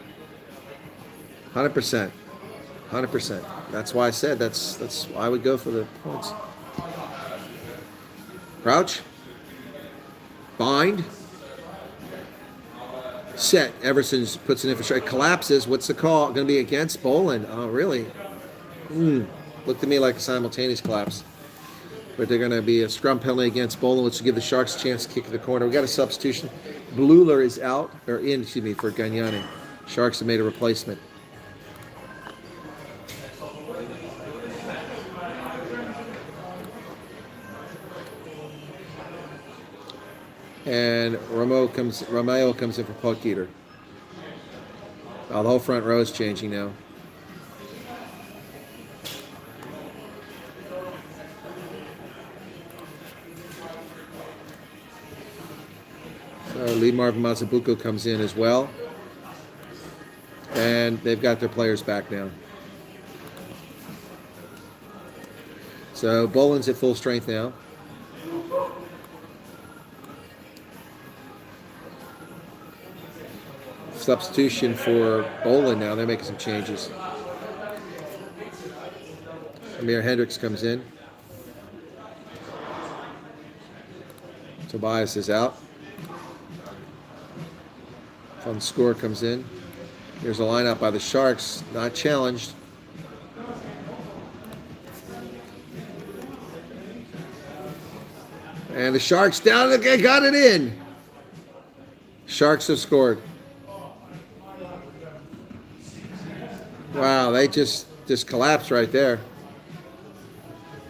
100%, 100%. That's why I said that's I would go for the points. Crouch. Bind. Set. Everson's puts an infrastructure. Collapses. What's the call? Going to be against Boland. Oh, really? Looked to me like a simultaneous collapse. But they're going to be a scrum penalty against Boland, which will give the Sharks a chance to kick to the corner. We got a substitution. Bluler is out, or in, excuse me, for Gagnani. Sharks have made a replacement. And Romeo comes in for puck eater. Oh, the whole front row is changing now. So Lee Marvin Mazabuko comes in as well. And they've got their players back now. So Boland's at full strength now. Substitution for Boland now. They're making some changes. Amir Hendricks comes in. Tobias is out. Fun Score comes in. Here's a lineup by the Sharks. Not challenged. And the Sharks down again. Got it in. Sharks have scored. Wow, they just collapsed right there.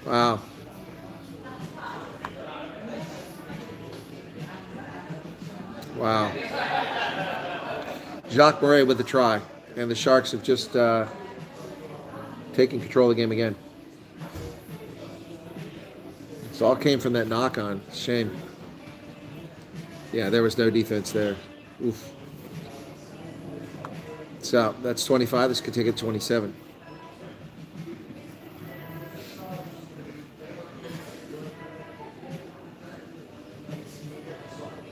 Wow. Wow. Jacques Murray with the try. And the Sharks have just taken control of the game again. It all came from that knock-on. Shame. Yeah, there was no defense there. Oof. So that's 25. This could take it to 27.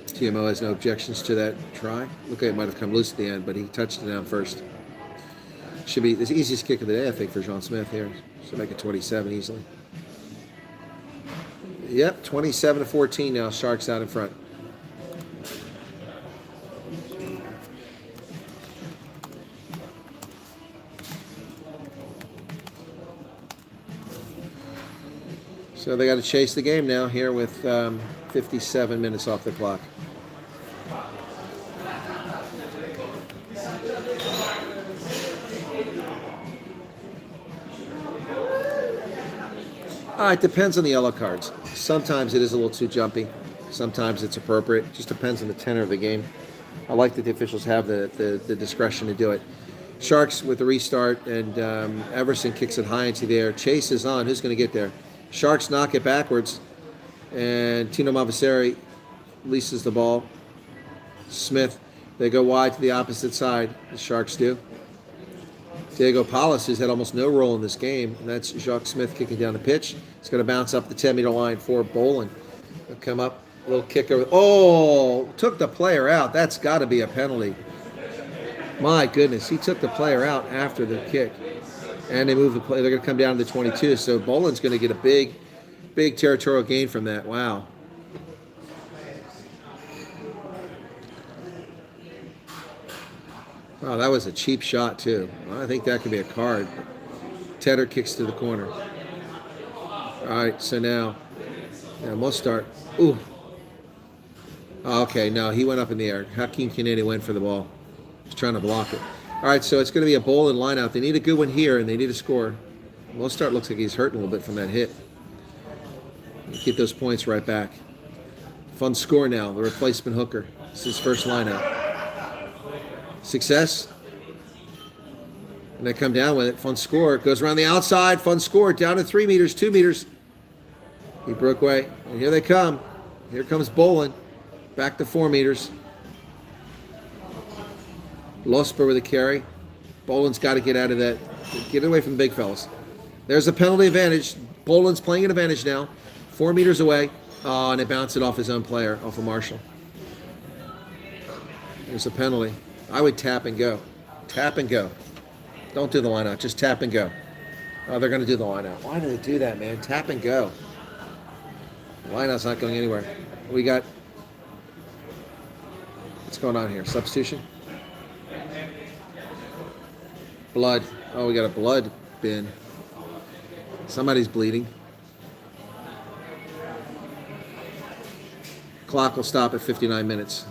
TMO has no objections to that try. Look, it might have come loose at the end, but he touched it down first. Should be the easiest kick of the day, I think, for John Smith here. Should make it 27 easily. Yep, 27-14 now. Sharks out in front. So they got to chase the game now here with 57 minutes off the clock. It depends on the yellow cards. Sometimes it is a little too jumpy. Sometimes it's appropriate. It just depends on the tenor of the game. I like that the officials have the discretion to do it. Sharks with the restart, and Everson kicks it high into the air. Chase is on. Who's going to get there? Sharks knock it backwards, and Tino Mavaseri releases the ball. Smith, they go wide to the opposite side. The Sharks do. Diego Palas has had almost no role in this game, and that's Jacques Smith kicking down the pitch. It's going to bounce up the 10-meter line for Boland. They'll come up, a little kick over. Oh, took the player out. That's got to be a penalty. My goodness, he took the player out after the kick. And they move the play. They're going to come down to the 22. So Boland's going to get a big territorial gain from that. Wow. Wow, that was a cheap shot, too. I think that could be a card. Tedder kicks to the corner. All right, so now we'll start. Ooh. Oh, okay, no, he went up in the air. Hakeem Kinene went for the ball. He's trying to block it. All right, so it's going to be a Boland line-out. They need a good one here, and they need a score. Mostart looks like he's hurting a little bit from that hit. Keep those points right back. Fun score now, the replacement hooker. It's his first line-out. Success. And they come down with it. Fun score. Goes around the outside. Fun score. Down to 3 meters, 2 meters. He broke away. And here they come. Here comes Boland. Back to 4 meters. Losper with a carry. Boland's got to get out of that. Get away from the big fellas. There's a penalty advantage. Boland's playing an advantage now. 4 meters away. And they bounce it off his own player, off of Marshall. There's a penalty. I would tap and go. Tap and go. Don't do the line out. Just tap and go. Oh, they're going to do the line out. Why do they do that, man? Tap and go. The line out's not going anywhere. We got... What's going on here? Substitution? Blood. Oh, we got a blood bin. Somebody's bleeding. Clock will stop at 59 minutes.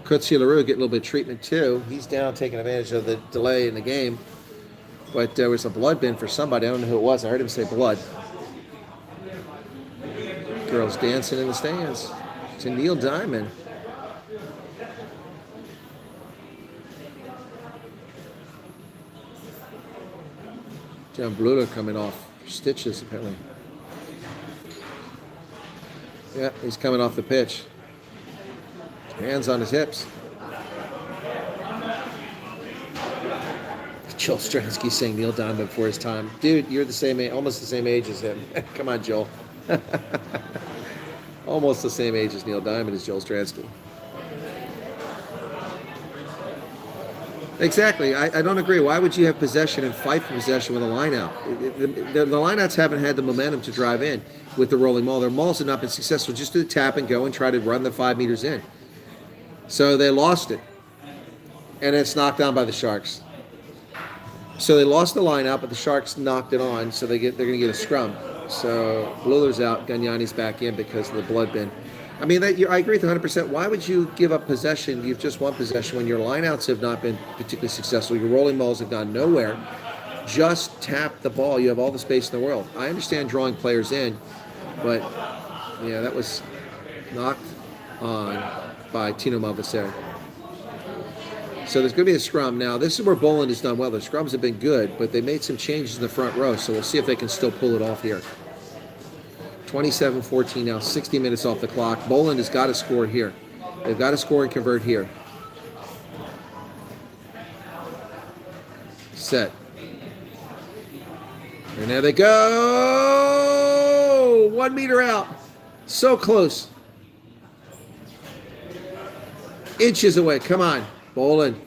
Currie LaRue getting a little bit of treatment too. He's down taking advantage of the delay in the game. But there was a blood bin for somebody. I don't know who it was. I heard him say blood. Girls dancing in the stands. To Neil Diamond. John Bluder coming off stitches apparently. Yeah, he's coming off the pitch. Hands on his hips. Joel Stransky saying Neil Diamond before his time. Dude, you're the same age, almost the same age as him. Come on, Joel. Almost the same age as Neil Diamond is Joel Stransky. Exactly. I don't agree. Why would you have possession and fight for possession with a line-out? The line-outs haven't had the momentum to drive in with the rolling maul. Their mauls have not been successful. Just do the tap and go and try to run the 5 meters in. So they lost it. And it's knocked down by the Sharks. So they lost the line-out, but the Sharks knocked it on, so they're going to get a scrum. So Bluler's out, Gagnani's back in because of the blood bin. I mean, I agree with 100%. Why would you give up possession? You've just won possession when your lineouts have not been particularly successful. Your rolling balls have gone nowhere. Just tap the ball. You have all the space in the world. I understand drawing players in, but yeah, that was knocked on by Tino Malvaseri. So there's going to be a scrum. Now, this is where Boland has done well. The scrums have been good, but they made some changes in the front row, so we'll see if they can still pull it off here. 27-14 now, 60 minutes off the clock. Boland has got to score here. They've got to score and convert here. Set. And there they go! 1 meter out. So close. Inches away. Come on, Boland.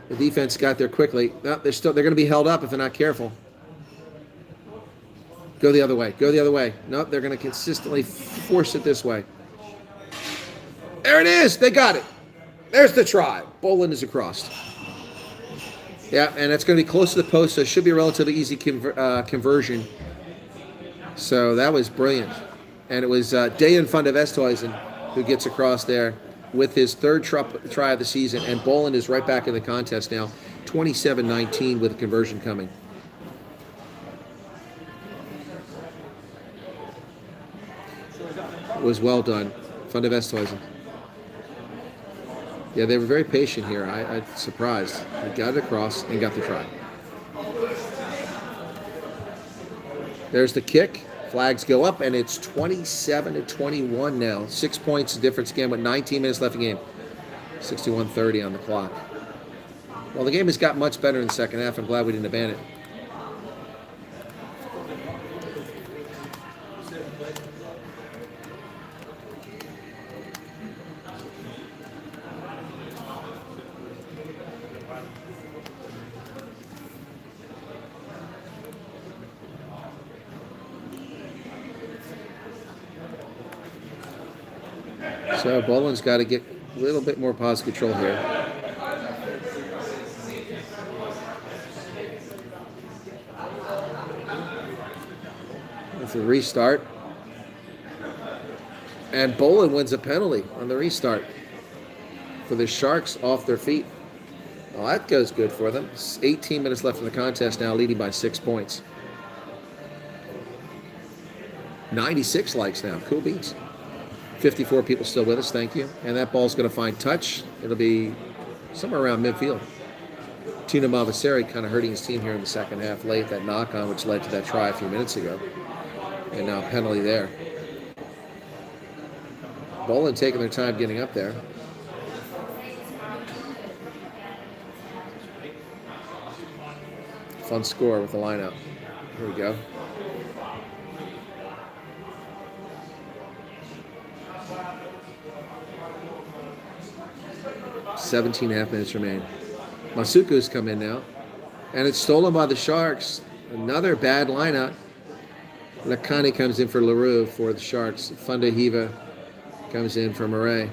The defense got there quickly. No, they're going to be held up if they're not careful. Go the other way. Go the other way. Nope, they're going to consistently force it this way. There it is. They got it. There's the try. Boland is across. Yeah, and it's going to be close to the post, so it should be a relatively easy conversion. So that was brilliant. And it was Dejan van der Westhuizen who gets across there with his third try of the season, and Boland is right back in the contest now, 27-19 with a conversion coming. It was well done. Van der Westhuizen. Yeah, they were very patient here. I'm surprised. They got it across and got the try. There's the kick. Flags go up, and it's 27-21 now. 6 points difference again with 19 minutes left in the game. 61:30 on the clock. Well, the game has got much better in the second half. I'm glad we didn't abandon it. So Boland's got to get a little bit more positive control here. the restart. And Boland wins a penalty on the restart for the Sharks off their feet. Well, that goes good for them. 18 minutes left in the contest now, leading by 6 points. 96 likes now. Cool beats. 54 people still with us. Thank you. And that ball's going to find touch. It'll be somewhere around midfield. Tino Mavaseri kind of hurting his team here in the second half late. That knock-on, which led to that try a few minutes ago. And now penalty there. Boland taking their time getting up there. Fun score with the lineout. Here we go. Seventeen and a half minutes remain. Masuku's come in now. And it's stolen by the Sharks. Another bad lineout. Lakani comes in for LaRue for the Sharks. Fundahiva comes in for Murray.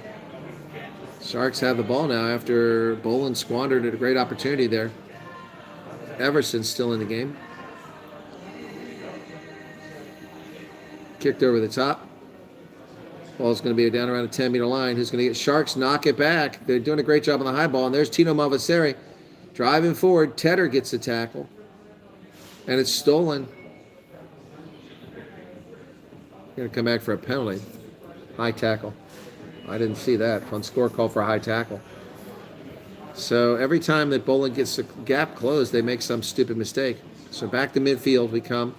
Sharks have the ball now after Boland squandered a great opportunity there. Everson's still in the game. Kicked over the top. Ball's going to be down around the 10-meter line. Who's going to get Sharks? Knock it back. They're doing a great job on the high ball. And there's Tino Mavaseri driving forward. Tedder gets the tackle. And it's stolen. Going to come back for a penalty. High tackle. I didn't see that. Fun score call for a high tackle. So every time that Boland gets a gap closed, they make some stupid mistake. So back to midfield we come.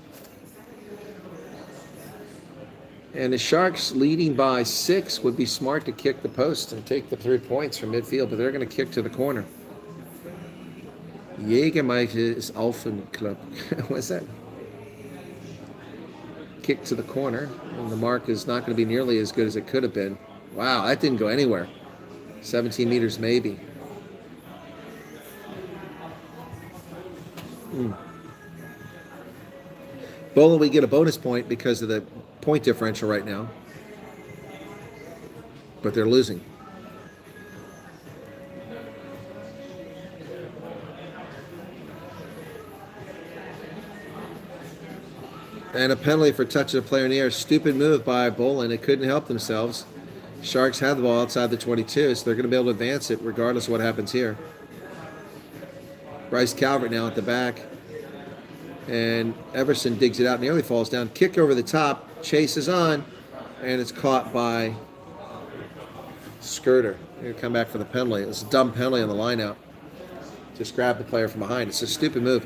And the Sharks leading by 6 would be smart to kick the post and take the 3 points from midfield, but they're going to kick to the corner. Jägermeister is Alphen Club. What's that? Kick to the corner, and the mark is not going to be nearly as good as it could have been. Wow, that didn't go anywhere. 17 meters maybe. Boland, we get a bonus point because of the point differential right now. But they're losing. And a penalty for touching a player in the air. Stupid move by Boland. They couldn't help themselves. Sharks have the ball outside the 22, so they're going to be able to advance it regardless of what happens here. Bryce Calvert now at the back. And Everson digs it out, nearly falls down. Kick over the top, chases on, and it's caught by Skirter. They're going to come back for the penalty. It was a dumb penalty on the line-out. Just grab the player from behind. It's a stupid move.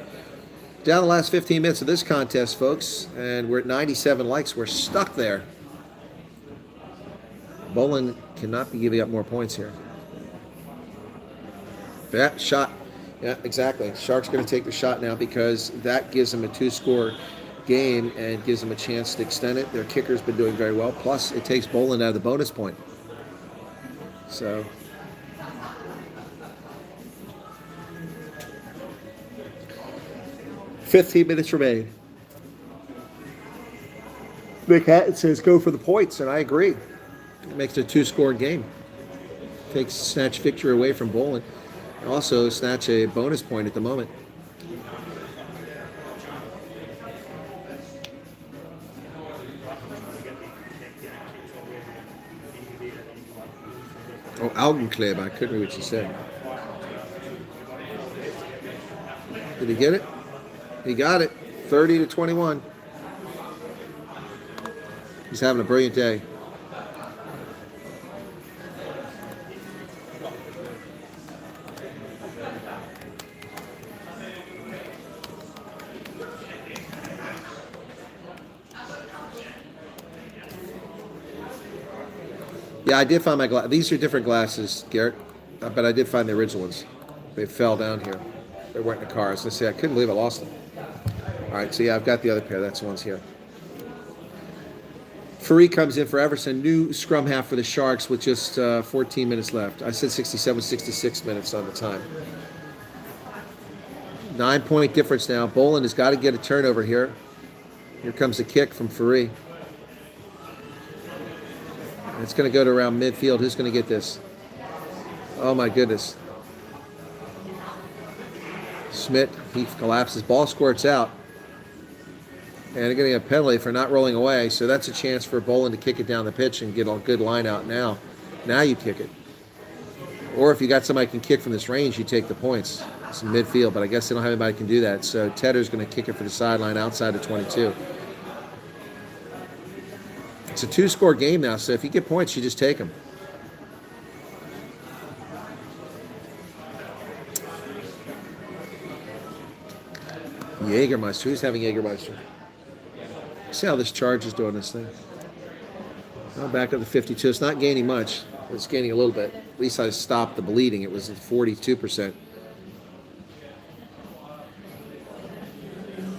Down the last 15 minutes of this contest, folks, and we're at 97 likes. We're stuck there. Boland cannot be giving up more points here. That shot. Yeah, exactly. Sharks going to take the shot now because that gives them a 2-score game and gives them a chance to extend it. Their kicker's been doing very well. Plus, it takes Boland out of the bonus point. So, "15 minutes remain." Nick Hatton says go for the points, and I agree. It makes it a 2-score game. Takes snatch victory away from Boland. Also snatch a bonus point at the moment. Oh, Augenkleber. I couldn't read what you said. Did he get it? He got it. 30-21. He's having a brilliant day. Yeah, I did find my glass. These are different glasses, Garrett, but I did find the original ones. They fell down here. They weren't in the car. I was going to say, I couldn't believe I lost them. All right, so yeah, I've got the other pair. That's the ones here. Faree comes in for Everson. New scrum half for the Sharks with just 14 minutes left. I said 67, 66 minutes on the time. 9-point difference now. Boland has got to get a turnover here. Here comes a kick from Faree. It's going to go to around midfield. Who's going to get this? Oh, my goodness. Schmidt, he collapses. Ball squirts out. And they're getting a penalty for not rolling away, so that's a chance for Boland to kick it down the pitch and get a good line out now. Now you kick it. Or if you got somebody who can kick from this range, you take the points. It's in midfield, but I guess they don't have anybody who can do that. So Tedder's going to kick it for the sideline outside of 22. It's a 2-score game now, so if you get points, you just take them. Jägermeister. Who's having Jägermeister? See how this charge is doing this thing. Well, back up to 52. It's not gaining much. It's gaining a little bit. At least I stopped the bleeding. It was at 42%.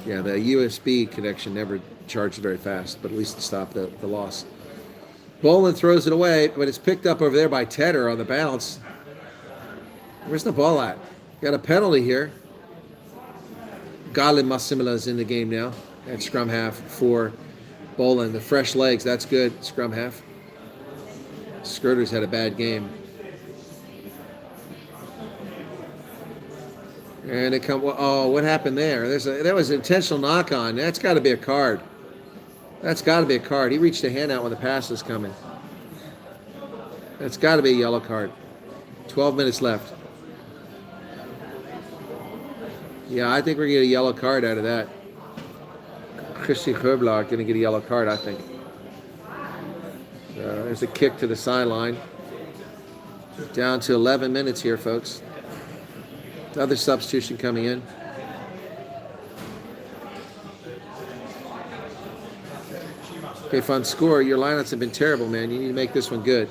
Yeah, the USB connection never charged very fast, but at least it stopped the loss. Boland throws it away, but it's picked up over there by Tedder on the bounce. Where's the ball at? Got a penalty here. Gale Massimila is in the game now at scrum half for Boland. The fresh legs, that's good. Scrum half. Skirter's had a bad game. And it come. Oh, what happened there? That was an intentional knock on. That's got to be a card. That's got to be a card. He reached a hand out when the pass was coming. That's got to be a yellow card. 12 minutes left. Yeah, I think we're going to get a yellow card out of that. Christy Herblag going to get a yellow card, I think. There's a kick to the sideline. Down to 11 minutes here, folks. Other substitution coming in. Okay, fun score. Your lineups have been terrible, man. You need to make this one good.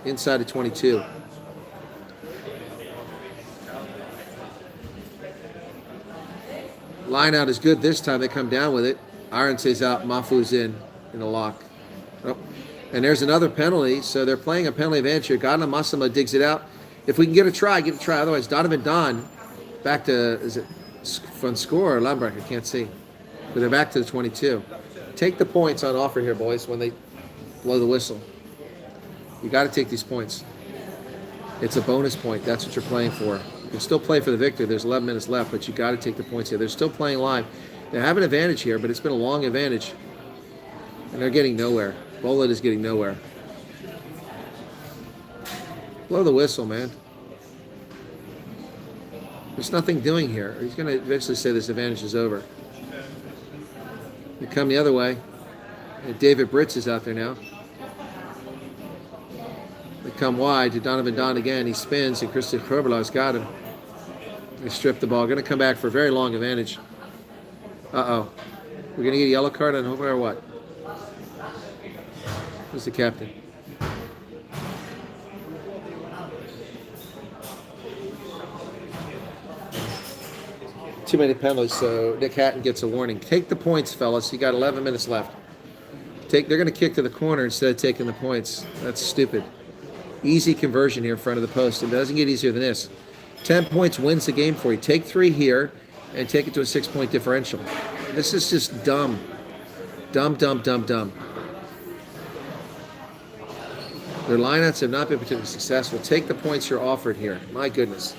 Inside of 22. Line out is good this time. They come down with it. Ironse's out. Mafu's in the lock. Oh. And there's another penalty. So they're playing a penalty advantage here. Gana Massima digs it out. If we can get a try, get a try. Otherwise, Donovan Don back to, is it front score or Lambrecht? I can't see. But they're back to the 22. Take the points on offer here, boys, when they blow the whistle. You got to take these points. It's a bonus point. That's what you're playing for. You can still play for the victor. There's 11 minutes left, but you got to take the points here. They're still playing live. They have an advantage here, but it's been a long advantage. And they're getting nowhere. Boland is getting nowhere. Blow the whistle, man. There's nothing doing here. He's going to eventually say this advantage is over. They come the other way. And David Britz is out there now. They come wide to Donovan Don again. He spins, and Christian Herbel's got him. They strip the ball. Going to come back for a very long advantage. Uh-oh. We're going to get a yellow card on over or what? Who's the captain? Too many penalties, so Nick Hatton gets a warning. Take the points, fellas. You got 11 minutes left. They're going to kick to the corner instead of taking the points. That's stupid. Easy conversion here in front of the post. It doesn't get easier than this. 10 points wins the game for you. Take 3 here and take it to a 6-point differential. This is just dumb. Dumb, dumb, dumb, dumb. Their lineouts have not been particularly successful. Take the points you're offered here. My goodness.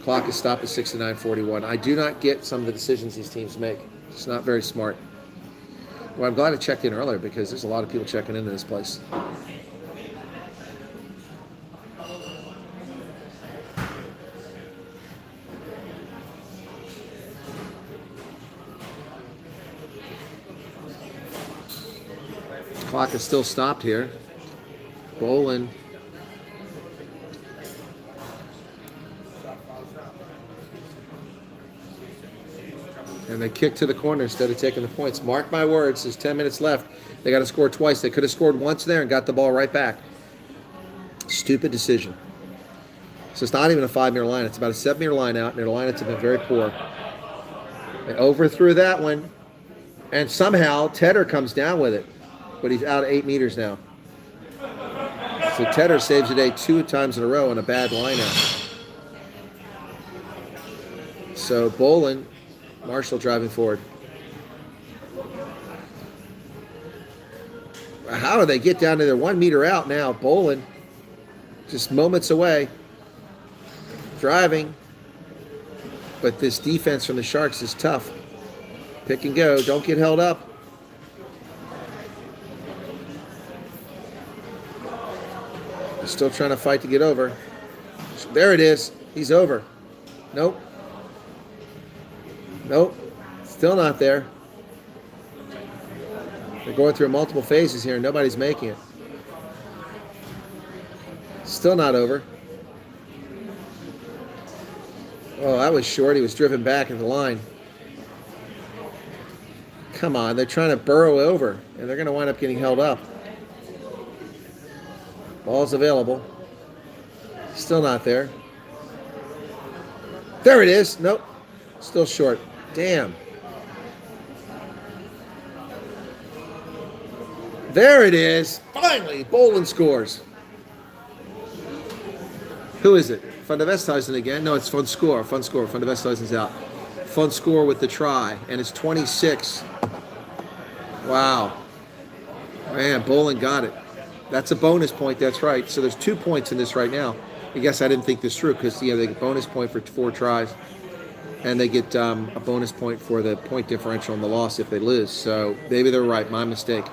Clock is stopped at 69:41. I do not get some of the decisions these teams make. It's not very smart. Well, I'm glad I checked in earlier because there's a lot of people checking into this place. Clock is still stopped here. Boland. And they kick to the corner instead of taking the points. Mark my words, there's 10 minutes left. They got to score twice. They could have scored once there and got the ball right back. Stupid decision. So it's not even a 5-meter line. It's about a 7-meter line out, and their lineouts have been very poor. They overthrew that one, and somehow Tedder comes down with it. But he's out 8 meters now. So Tedder saves the day 2 times in a row on a bad lineout. So Boland, Marshall driving forward. How do they get down to their 1 meter out now? Boland, just moments away. Driving. But this defense from the Sharks is tough. Pick and go. Don't get held up. He's still trying to fight to get over. There it is. He's over. Nope. Nope. Still not there. They're going through multiple phases here and nobody's making it. Still not over. Oh, that was short. He was driven back in the line. Come on. They're trying to burrow over and they're going to wind up getting held up. Ball's available. Still not there. There it is. Nope. Still short. Damn. There it is. Finally, Boland scores. Who is it? Van der Westhuizen again? No, it's Van Score. Van Score. Van der Westhuizen's out. Van Score with the try, and it's 26. Wow. Man, Boland got it. That's a bonus point. That's right. So there's 2 points in this right now. I guess I didn't think this through because they get a bonus point for 4 tries, and they get a bonus point for the point differential on the loss if they lose. So maybe they're right. My mistake.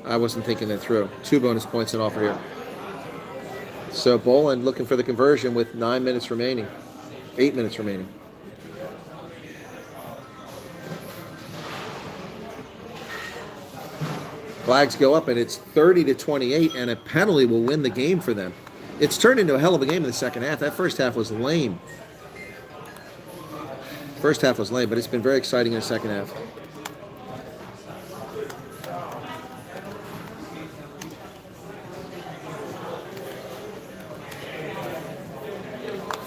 I wasn't thinking that through. 2 bonus points in offer here. So Boland looking for the conversion with 9 minutes remaining. 8 minutes remaining. Flags go up and it's 30-28 and a penalty will win the game for them. It's turned into a hell of a game in the second half. That first half was lame. First half was lame, but it's been very exciting in the second half.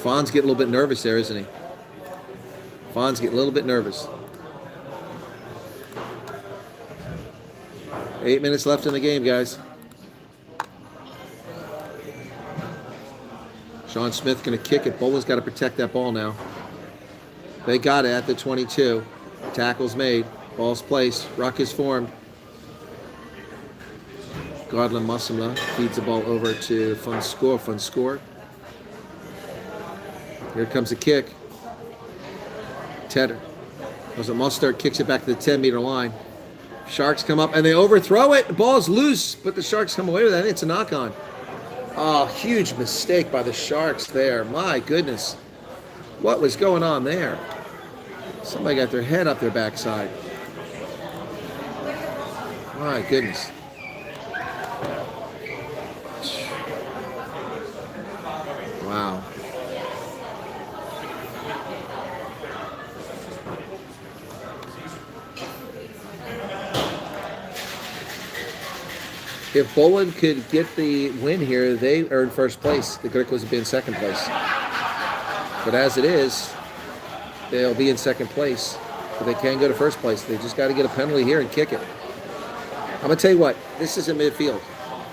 Fawn's getting a little bit nervous there, isn't he? Fawn's getting a little bit nervous. 8 minutes left in the game, guys. Sean Smith going to kick it. Boland's got to protect that ball now. They got it at the 22. Tackle's made. Ball's placed. Ruck is formed. Godlin Musumla feeds the ball over to Fun Score. Here comes a kick. Tedder. Was it Mustard kicks it back to the 10-meter line. Sharks come up and they overthrow it. The ball's loose, but the Sharks come away with it. I think it's a knock-on. Oh, huge mistake by the Sharks there. My goodness. What was going on there? Somebody got their head up their backside. My goodness. Wow. If Boland could get the win here, they earn first place. The Griquas would be in second place. But as it is, they'll be in second place. But they can go to first place. They just got to get a penalty here and kick it. I'm going to tell you what, this is in midfield.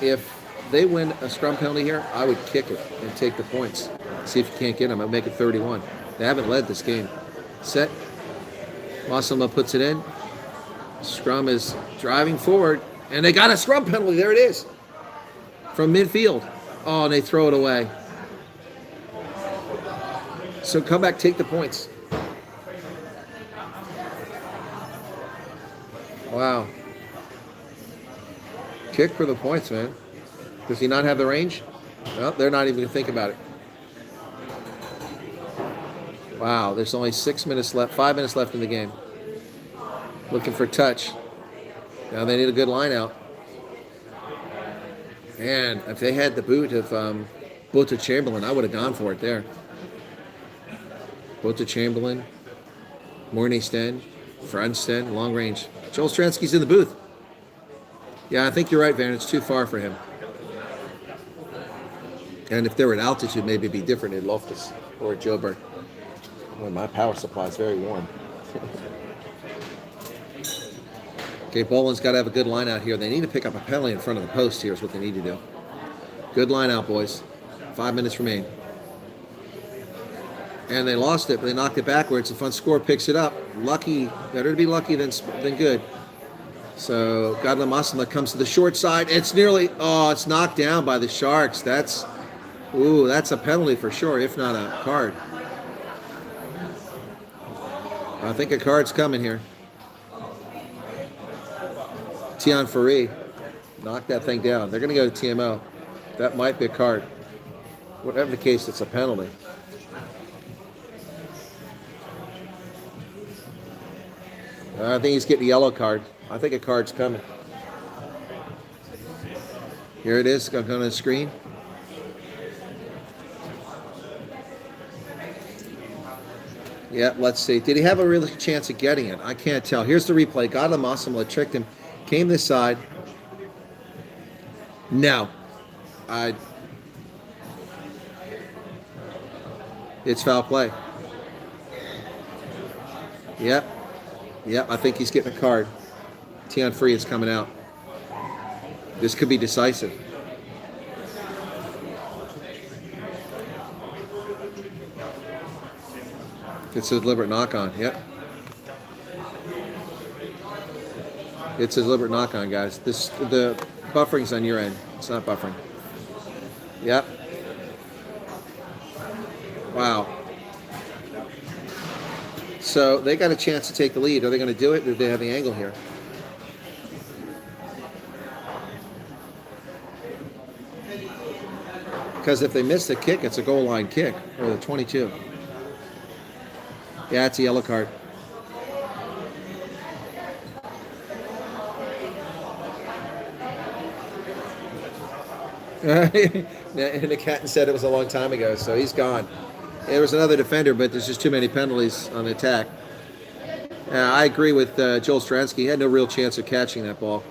If they win a scrum penalty here, I would kick it and take the points. See if you can't get them. I'll make it 31. They haven't led this game. Set. Masalma puts it in. Scrum is driving forward. And they got a scrum penalty. There it is. From midfield. Oh, and they throw it away. So come back, take the points. Wow. Kick for the points, man. Does he not have the range? Well, they're not even going to think about it. Wow, there's only 6 minutes left, 5 minutes left in the game. Looking for touch. Now they need a good line out. And if they had the boot of Bota Chamberlain, I would have gone for it there. Bota Chamberlain, Mornay Sten, Fransten, long range. Joel Stransky's in the booth. Yeah, I think you're right, Van. It's too far for him. And if they were at altitude, maybe it'd be different in Loftus or at Joburg. Well, my power supply is very warm. Okay, Boland's got to have a good line out here. They need to pick up a penalty in front of the post here is what they need to do. Good line out, boys. 5 minutes remain. And they lost it, but they knocked it backwards. The Fun Score picks it up. Lucky. Better to be lucky than good. So Godla Masala comes to the short side. It's nearly, it's knocked down by the Sharks. That's a penalty for sure, if not a card. I think a card's coming here. Tion Faree knocked that thing down. They're going to go to TMO. That might be a card. Whatever the case, it's a penalty. I think he's getting a yellow card. I think a card's coming. Here it is, going on the screen. Yeah, let's see. Did he have a real chance of getting it? I can't tell. Here's the replay. Got him, Asamoah tricked him. Came this side. No. It's foul play. Yep. Yep, I think he's getting a card. Tion Faree is coming out. This could be decisive. It's a deliberate knock-on, yep. It's a deliberate knock-on, guys. The buffering's on your end. It's not buffering. Yep. Wow. So they got a chance to take the lead. Are they going to do it, or do they have the angle here? Because if they miss the kick, it's a goal line kick, or the 22. Yeah, it's a yellow card. And the captain said it was a long time ago, so he's gone. There was another defender, but there's just too many penalties on the attack. I agree with Joel Stransky. He had no real chance of catching that ball.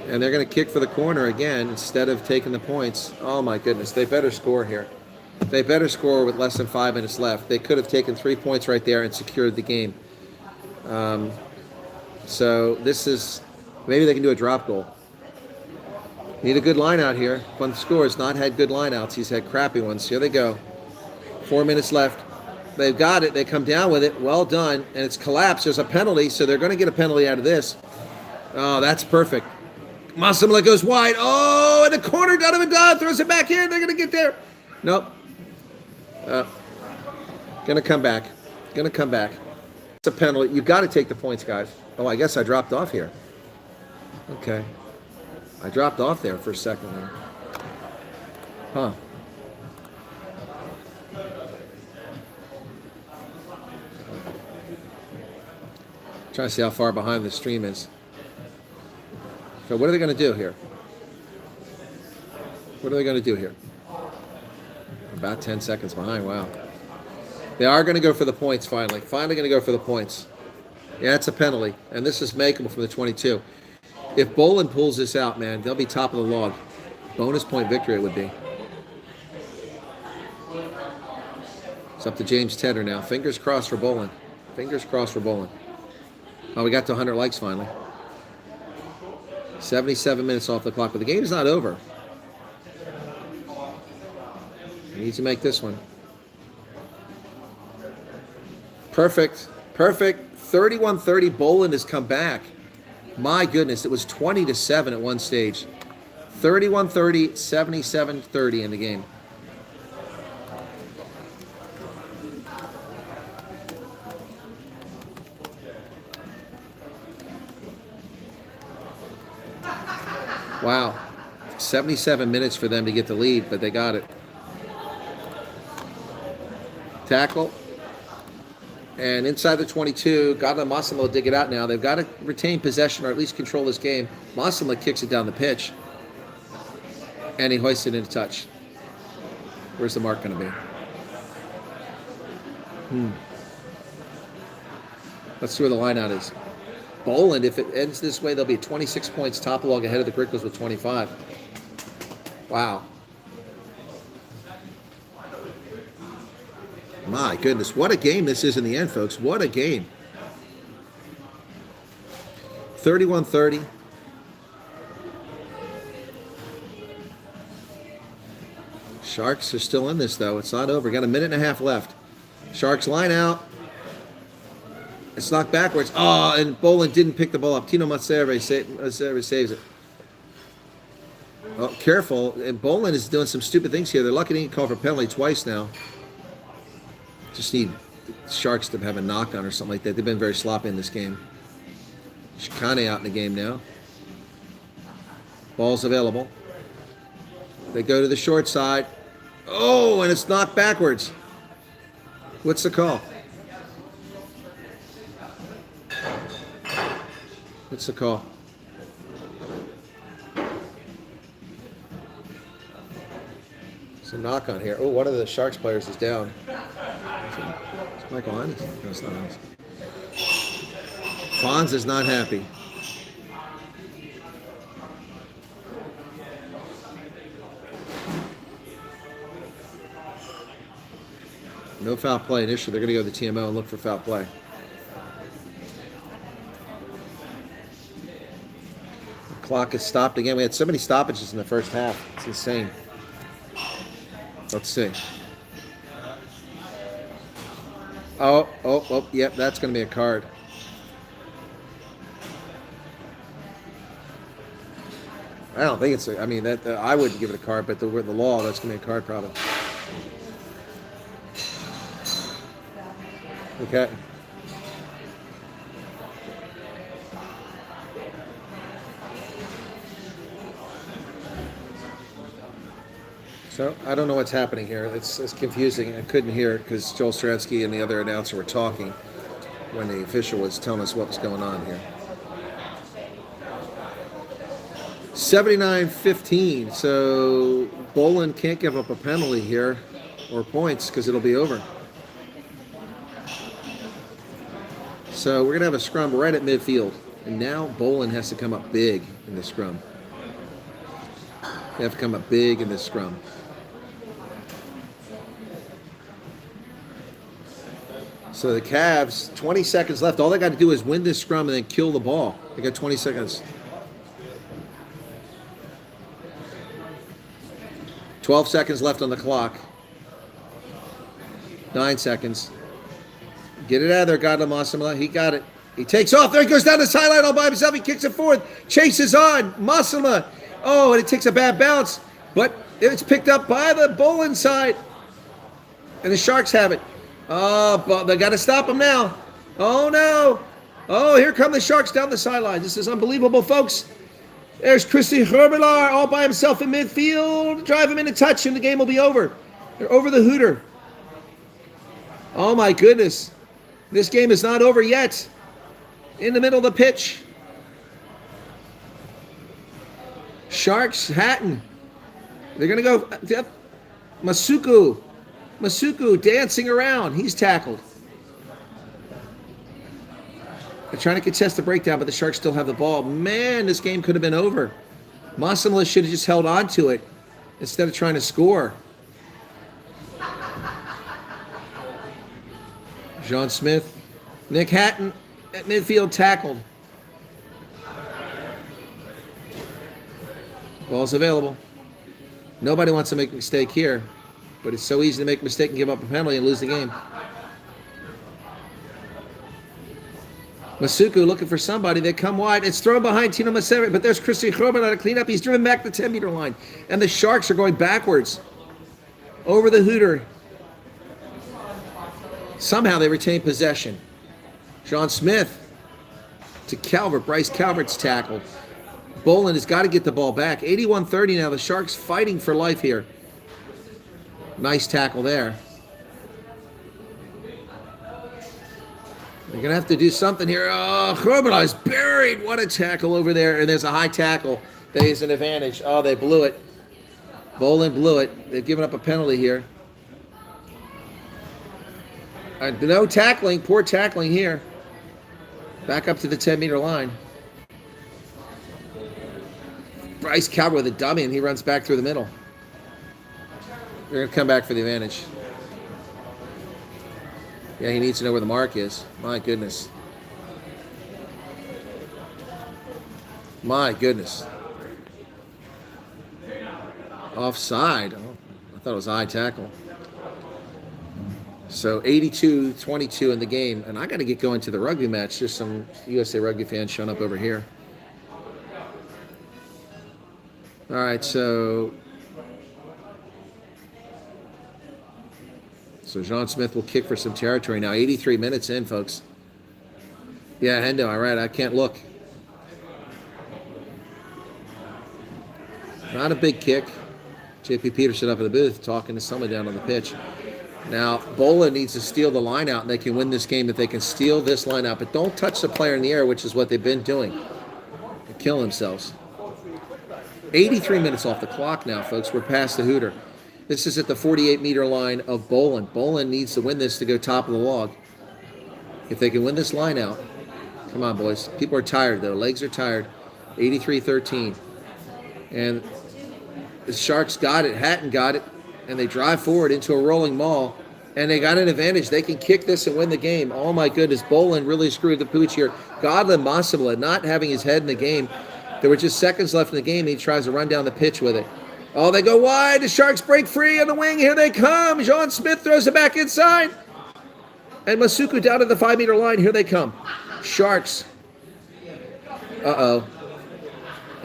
And they're going to kick for the corner again instead of taking the points. Oh, my goodness. They better score here. They better score with less than 5 minutes left. They could have taken 3 points right there and secured the game. So this is, maybe they can do a drop goal. Need a good line out here. Fun scores, not had good line outs. He's had crappy ones. Here they go. 4 minutes left. They've got it. They come down with it. Well done. And it's collapsed. There's a penalty, so they're going to get a penalty out of this. Oh, that's perfect. Masamla goes wide. Oh, in the corner. Donovan Dodd throws it back in. They're going to get there. Nope. Going to come back. Going to come back. It's a penalty. You've got to take the points, guys. Oh, I guess I dropped off here. Okay. I dropped off there for a second there. Huh. Trying to see how far behind the stream is. So what are they going to do here? What are they going to do here? About 10 seconds behind. Wow. They are going to go for the points finally. Finally going to go for the points. Yeah, it's a penalty. And this is makeable from the 22. If Boland pulls this out, man, they'll be top of the log. Bonus point victory it would be. It's up to James Tedder now. Fingers crossed for Boland. Fingers crossed for Boland. Oh, we got to 100 likes finally. 77 minutes off the clock, but the game's not over. He needs to make this one. Perfect. Perfect. 31-30. Boland has come back. My goodness, it was 20-7 at one stage. 31-30, 77-30 in the game. Wow. 77 minutes for them to get the lead, but they got it. Tackle. And inside the 22, Ghana Massimo will dig it out now. They've got to retain possession or at least control this game. Massimo kicks it down the pitch. And he hoists it into touch. Where's the mark going to be? Let's see where the line out is. Boland, if it ends this way, they'll be 26 points top log ahead of the Grickles with 25. Wow. My goodness, what a game this is in the end, folks. What a game. 31-30. Sharks are still in this, though. It's not over. Got a minute and a half left. Sharks line out. It's knocked backwards. Oh, and Boland didn't pick the ball up. Tino Maserve saves it. Oh, careful. And Boland is doing some stupid things here. They're lucky they didn't call for penalty twice now. Just need Sharks to have a knock-on or something like that. They've been very sloppy in this game. Chicane out in the game now. Ball's available. They go to the short side. Oh, and it's knocked backwards. What's the call? What's the call? It's a knock on here. Oh, one of the Sharks players is down. Is Michael on? No, it's not on. Fonz is not happy. No foul play initially. They're going to go to the TMO and look for foul play. The clock is stopped again. We had so many stoppages in the first half. It's insane. Let's see. Oh, yep, that's going to be a card. I don't think it's I mean, that I wouldn't give it a card, but the law, that's going to be a card probably. Okay. So I don't know what's happening here. It's confusing. I couldn't hear it because Joel Stransky and the other announcer were talking when the official was telling us what was going on here. 79-15. So Boland can't give up a penalty here or points because it'll be over. So we're going to have a scrum right at midfield. And now Boland has to come up big in the scrum. They have to come up big in this scrum. So the Cavs, 20 seconds left. All they got to do is win this scrum and then kill the ball. They got 20 seconds. 12 seconds left on the clock. 9 seconds. Get it out of there, Gadla Masamala. He got it. He takes off. There he goes down the sideline all by himself. He kicks it forward. Chases on. Masamala. Oh, and it takes a bad bounce. But it's picked up by the Boland side. And the Sharks have it. Oh, but they got to stop him now. Oh, no. Oh, here come the Sharks down the sideline. This is unbelievable, folks. There's Christy Herbelar all by himself in midfield. Drive him in and touch, and the game will be over. They're over the hooter. Oh, my goodness. This game is not over yet. In the middle of the pitch. Sharks, Hatton. They're going to go. Masuku dancing around. He's tackled. They're trying to contest the breakdown, but the Sharks still have the ball. Man, this game could have been over. Masamala should have just held on to it instead of trying to score. John Smith. Nick Hatton at midfield tackled. Ball's available. Nobody wants to make a mistake here, but it's so easy to make a mistake and give up a penalty and lose the game. Masuku looking for somebody. They come wide. It's thrown behind Tino Maseri, but there's Christy Chroman on a cleanup. He's driven back the 10-meter line, and the Sharks are going backwards over the hooter. Somehow they retain possession. John Smith to Calvert. Bryce Calvert's tackled. Boland has got to get the ball back. 81-30 now. The Sharks fighting for life here. Nice tackle there. They're going to have to do something here. Oh, Chroman's buried. What a tackle over there. And there's a high tackle. That is an advantage. Oh, they blew it. Boland blew it. They've given up a penalty here. No tackling. Poor tackling here. Back up to the 10-meter line. Bryce Calvert with a dummy, and he runs back through the middle. They're going to come back for the advantage. Yeah, he needs to know where the mark is. My goodness. My goodness. Offside. Oh, I thought it was a high tackle. So 82-22 in the game. And I got to get going to the rugby match. There's some USA Rugby fans showing up over here. All right, so John Smith will kick for some territory now. 83 minutes in, folks. Yeah, Hendo, all right, I can't look. Not a big kick. J.P. Peterson up in the booth talking to someone down on the pitch. Now, Boland needs to steal the line out, and they can win this game if they can steal this line out. But don't touch the player in the air, which is what they've been doing. They kill themselves. 83 minutes off the clock now, folks. We're past the hooter. This is at the 48-meter line of Boland. Boland needs to win this to go top of the log. If they can win this line out, come on, boys. People are tired, though. Legs are tired. 83-13. And the Sharks got it. Hatton got it. And they drive forward into a rolling maul. And they got an advantage. They can kick this and win the game. Oh, my goodness. Boland really screwed the pooch here. Godlin Massimola not having his head in the game. There were just seconds left in the game. He tries to run down the pitch with it. Oh, they go wide. The Sharks break free on the wing. Here they come. John Smith throws it back inside. And Masuku down to the 5-meter line. Here they come. Sharks. Uh-oh.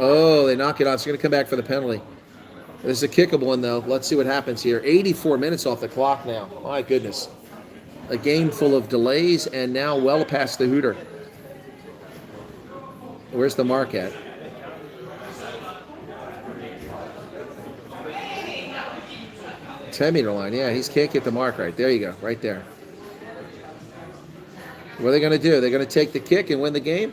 Oh, they knock it out. It's going to come back for the penalty. This is a kickable one, though. Let's see what happens here. 84 minutes off the clock now. My goodness. A game full of delays and now well past the hooter. Where's the mark at? Ten-meter line. Yeah, he can't get the mark right. There you go. Right there. What are they going to do? They're going to take the kick and win the game?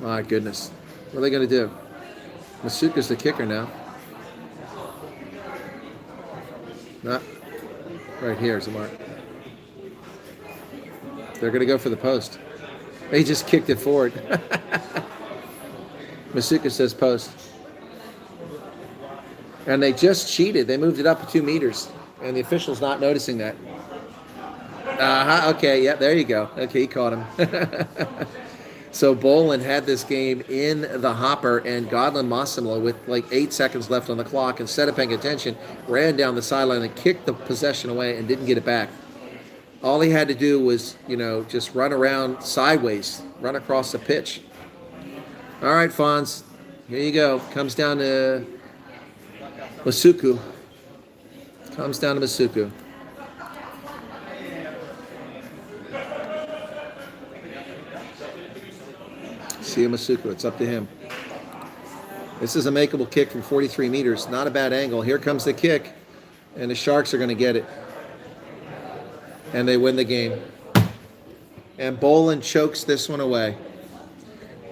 My goodness. What are they going to do? Masuka's the kicker now. Not right here is the mark. They're going to go for the post. They just kicked it forward. Masuka says post. And they just cheated. They moved it up 2 meters. And the official's not noticing that. Okay, yeah, there you go. Okay, he caught him. So Boland had this game in the hopper, and Godlin Massimola, with like 8 seconds left on the clock, instead of paying attention, ran down the sideline and kicked the possession away and didn't get it back. All he had to do was, just run around sideways, run across the pitch. All right, Fonz, here you go. Comes down to Masuku. Comes down to Masuku. See Masuku. It's up to him. This is a makeable kick from 43 meters. Not a bad angle. Here comes the kick, and the Sharks are going to get it. And they win the game. And Boland chokes this one away.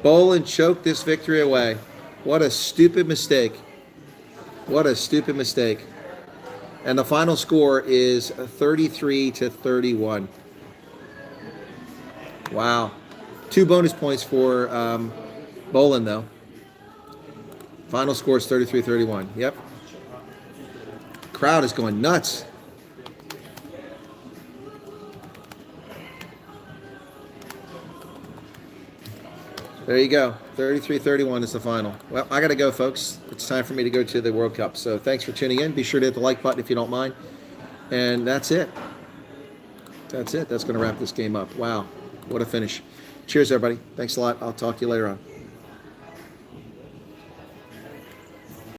Boland choked this victory away. What a stupid mistake. What a stupid mistake. And the final score is 33-31. Wow. 2 bonus points for Boland, though. Final score is 33-31. Yep. Crowd is going nuts. There you go. 33-31 is the final. Well, I got to go, folks. It's time for me to go to the World Cup. So thanks for tuning in. Be sure to hit the like button if you don't mind. And that's it. That's it. That's going to wrap this game up. Wow. What a finish. Cheers, everybody. Thanks a lot. I'll talk to you later on.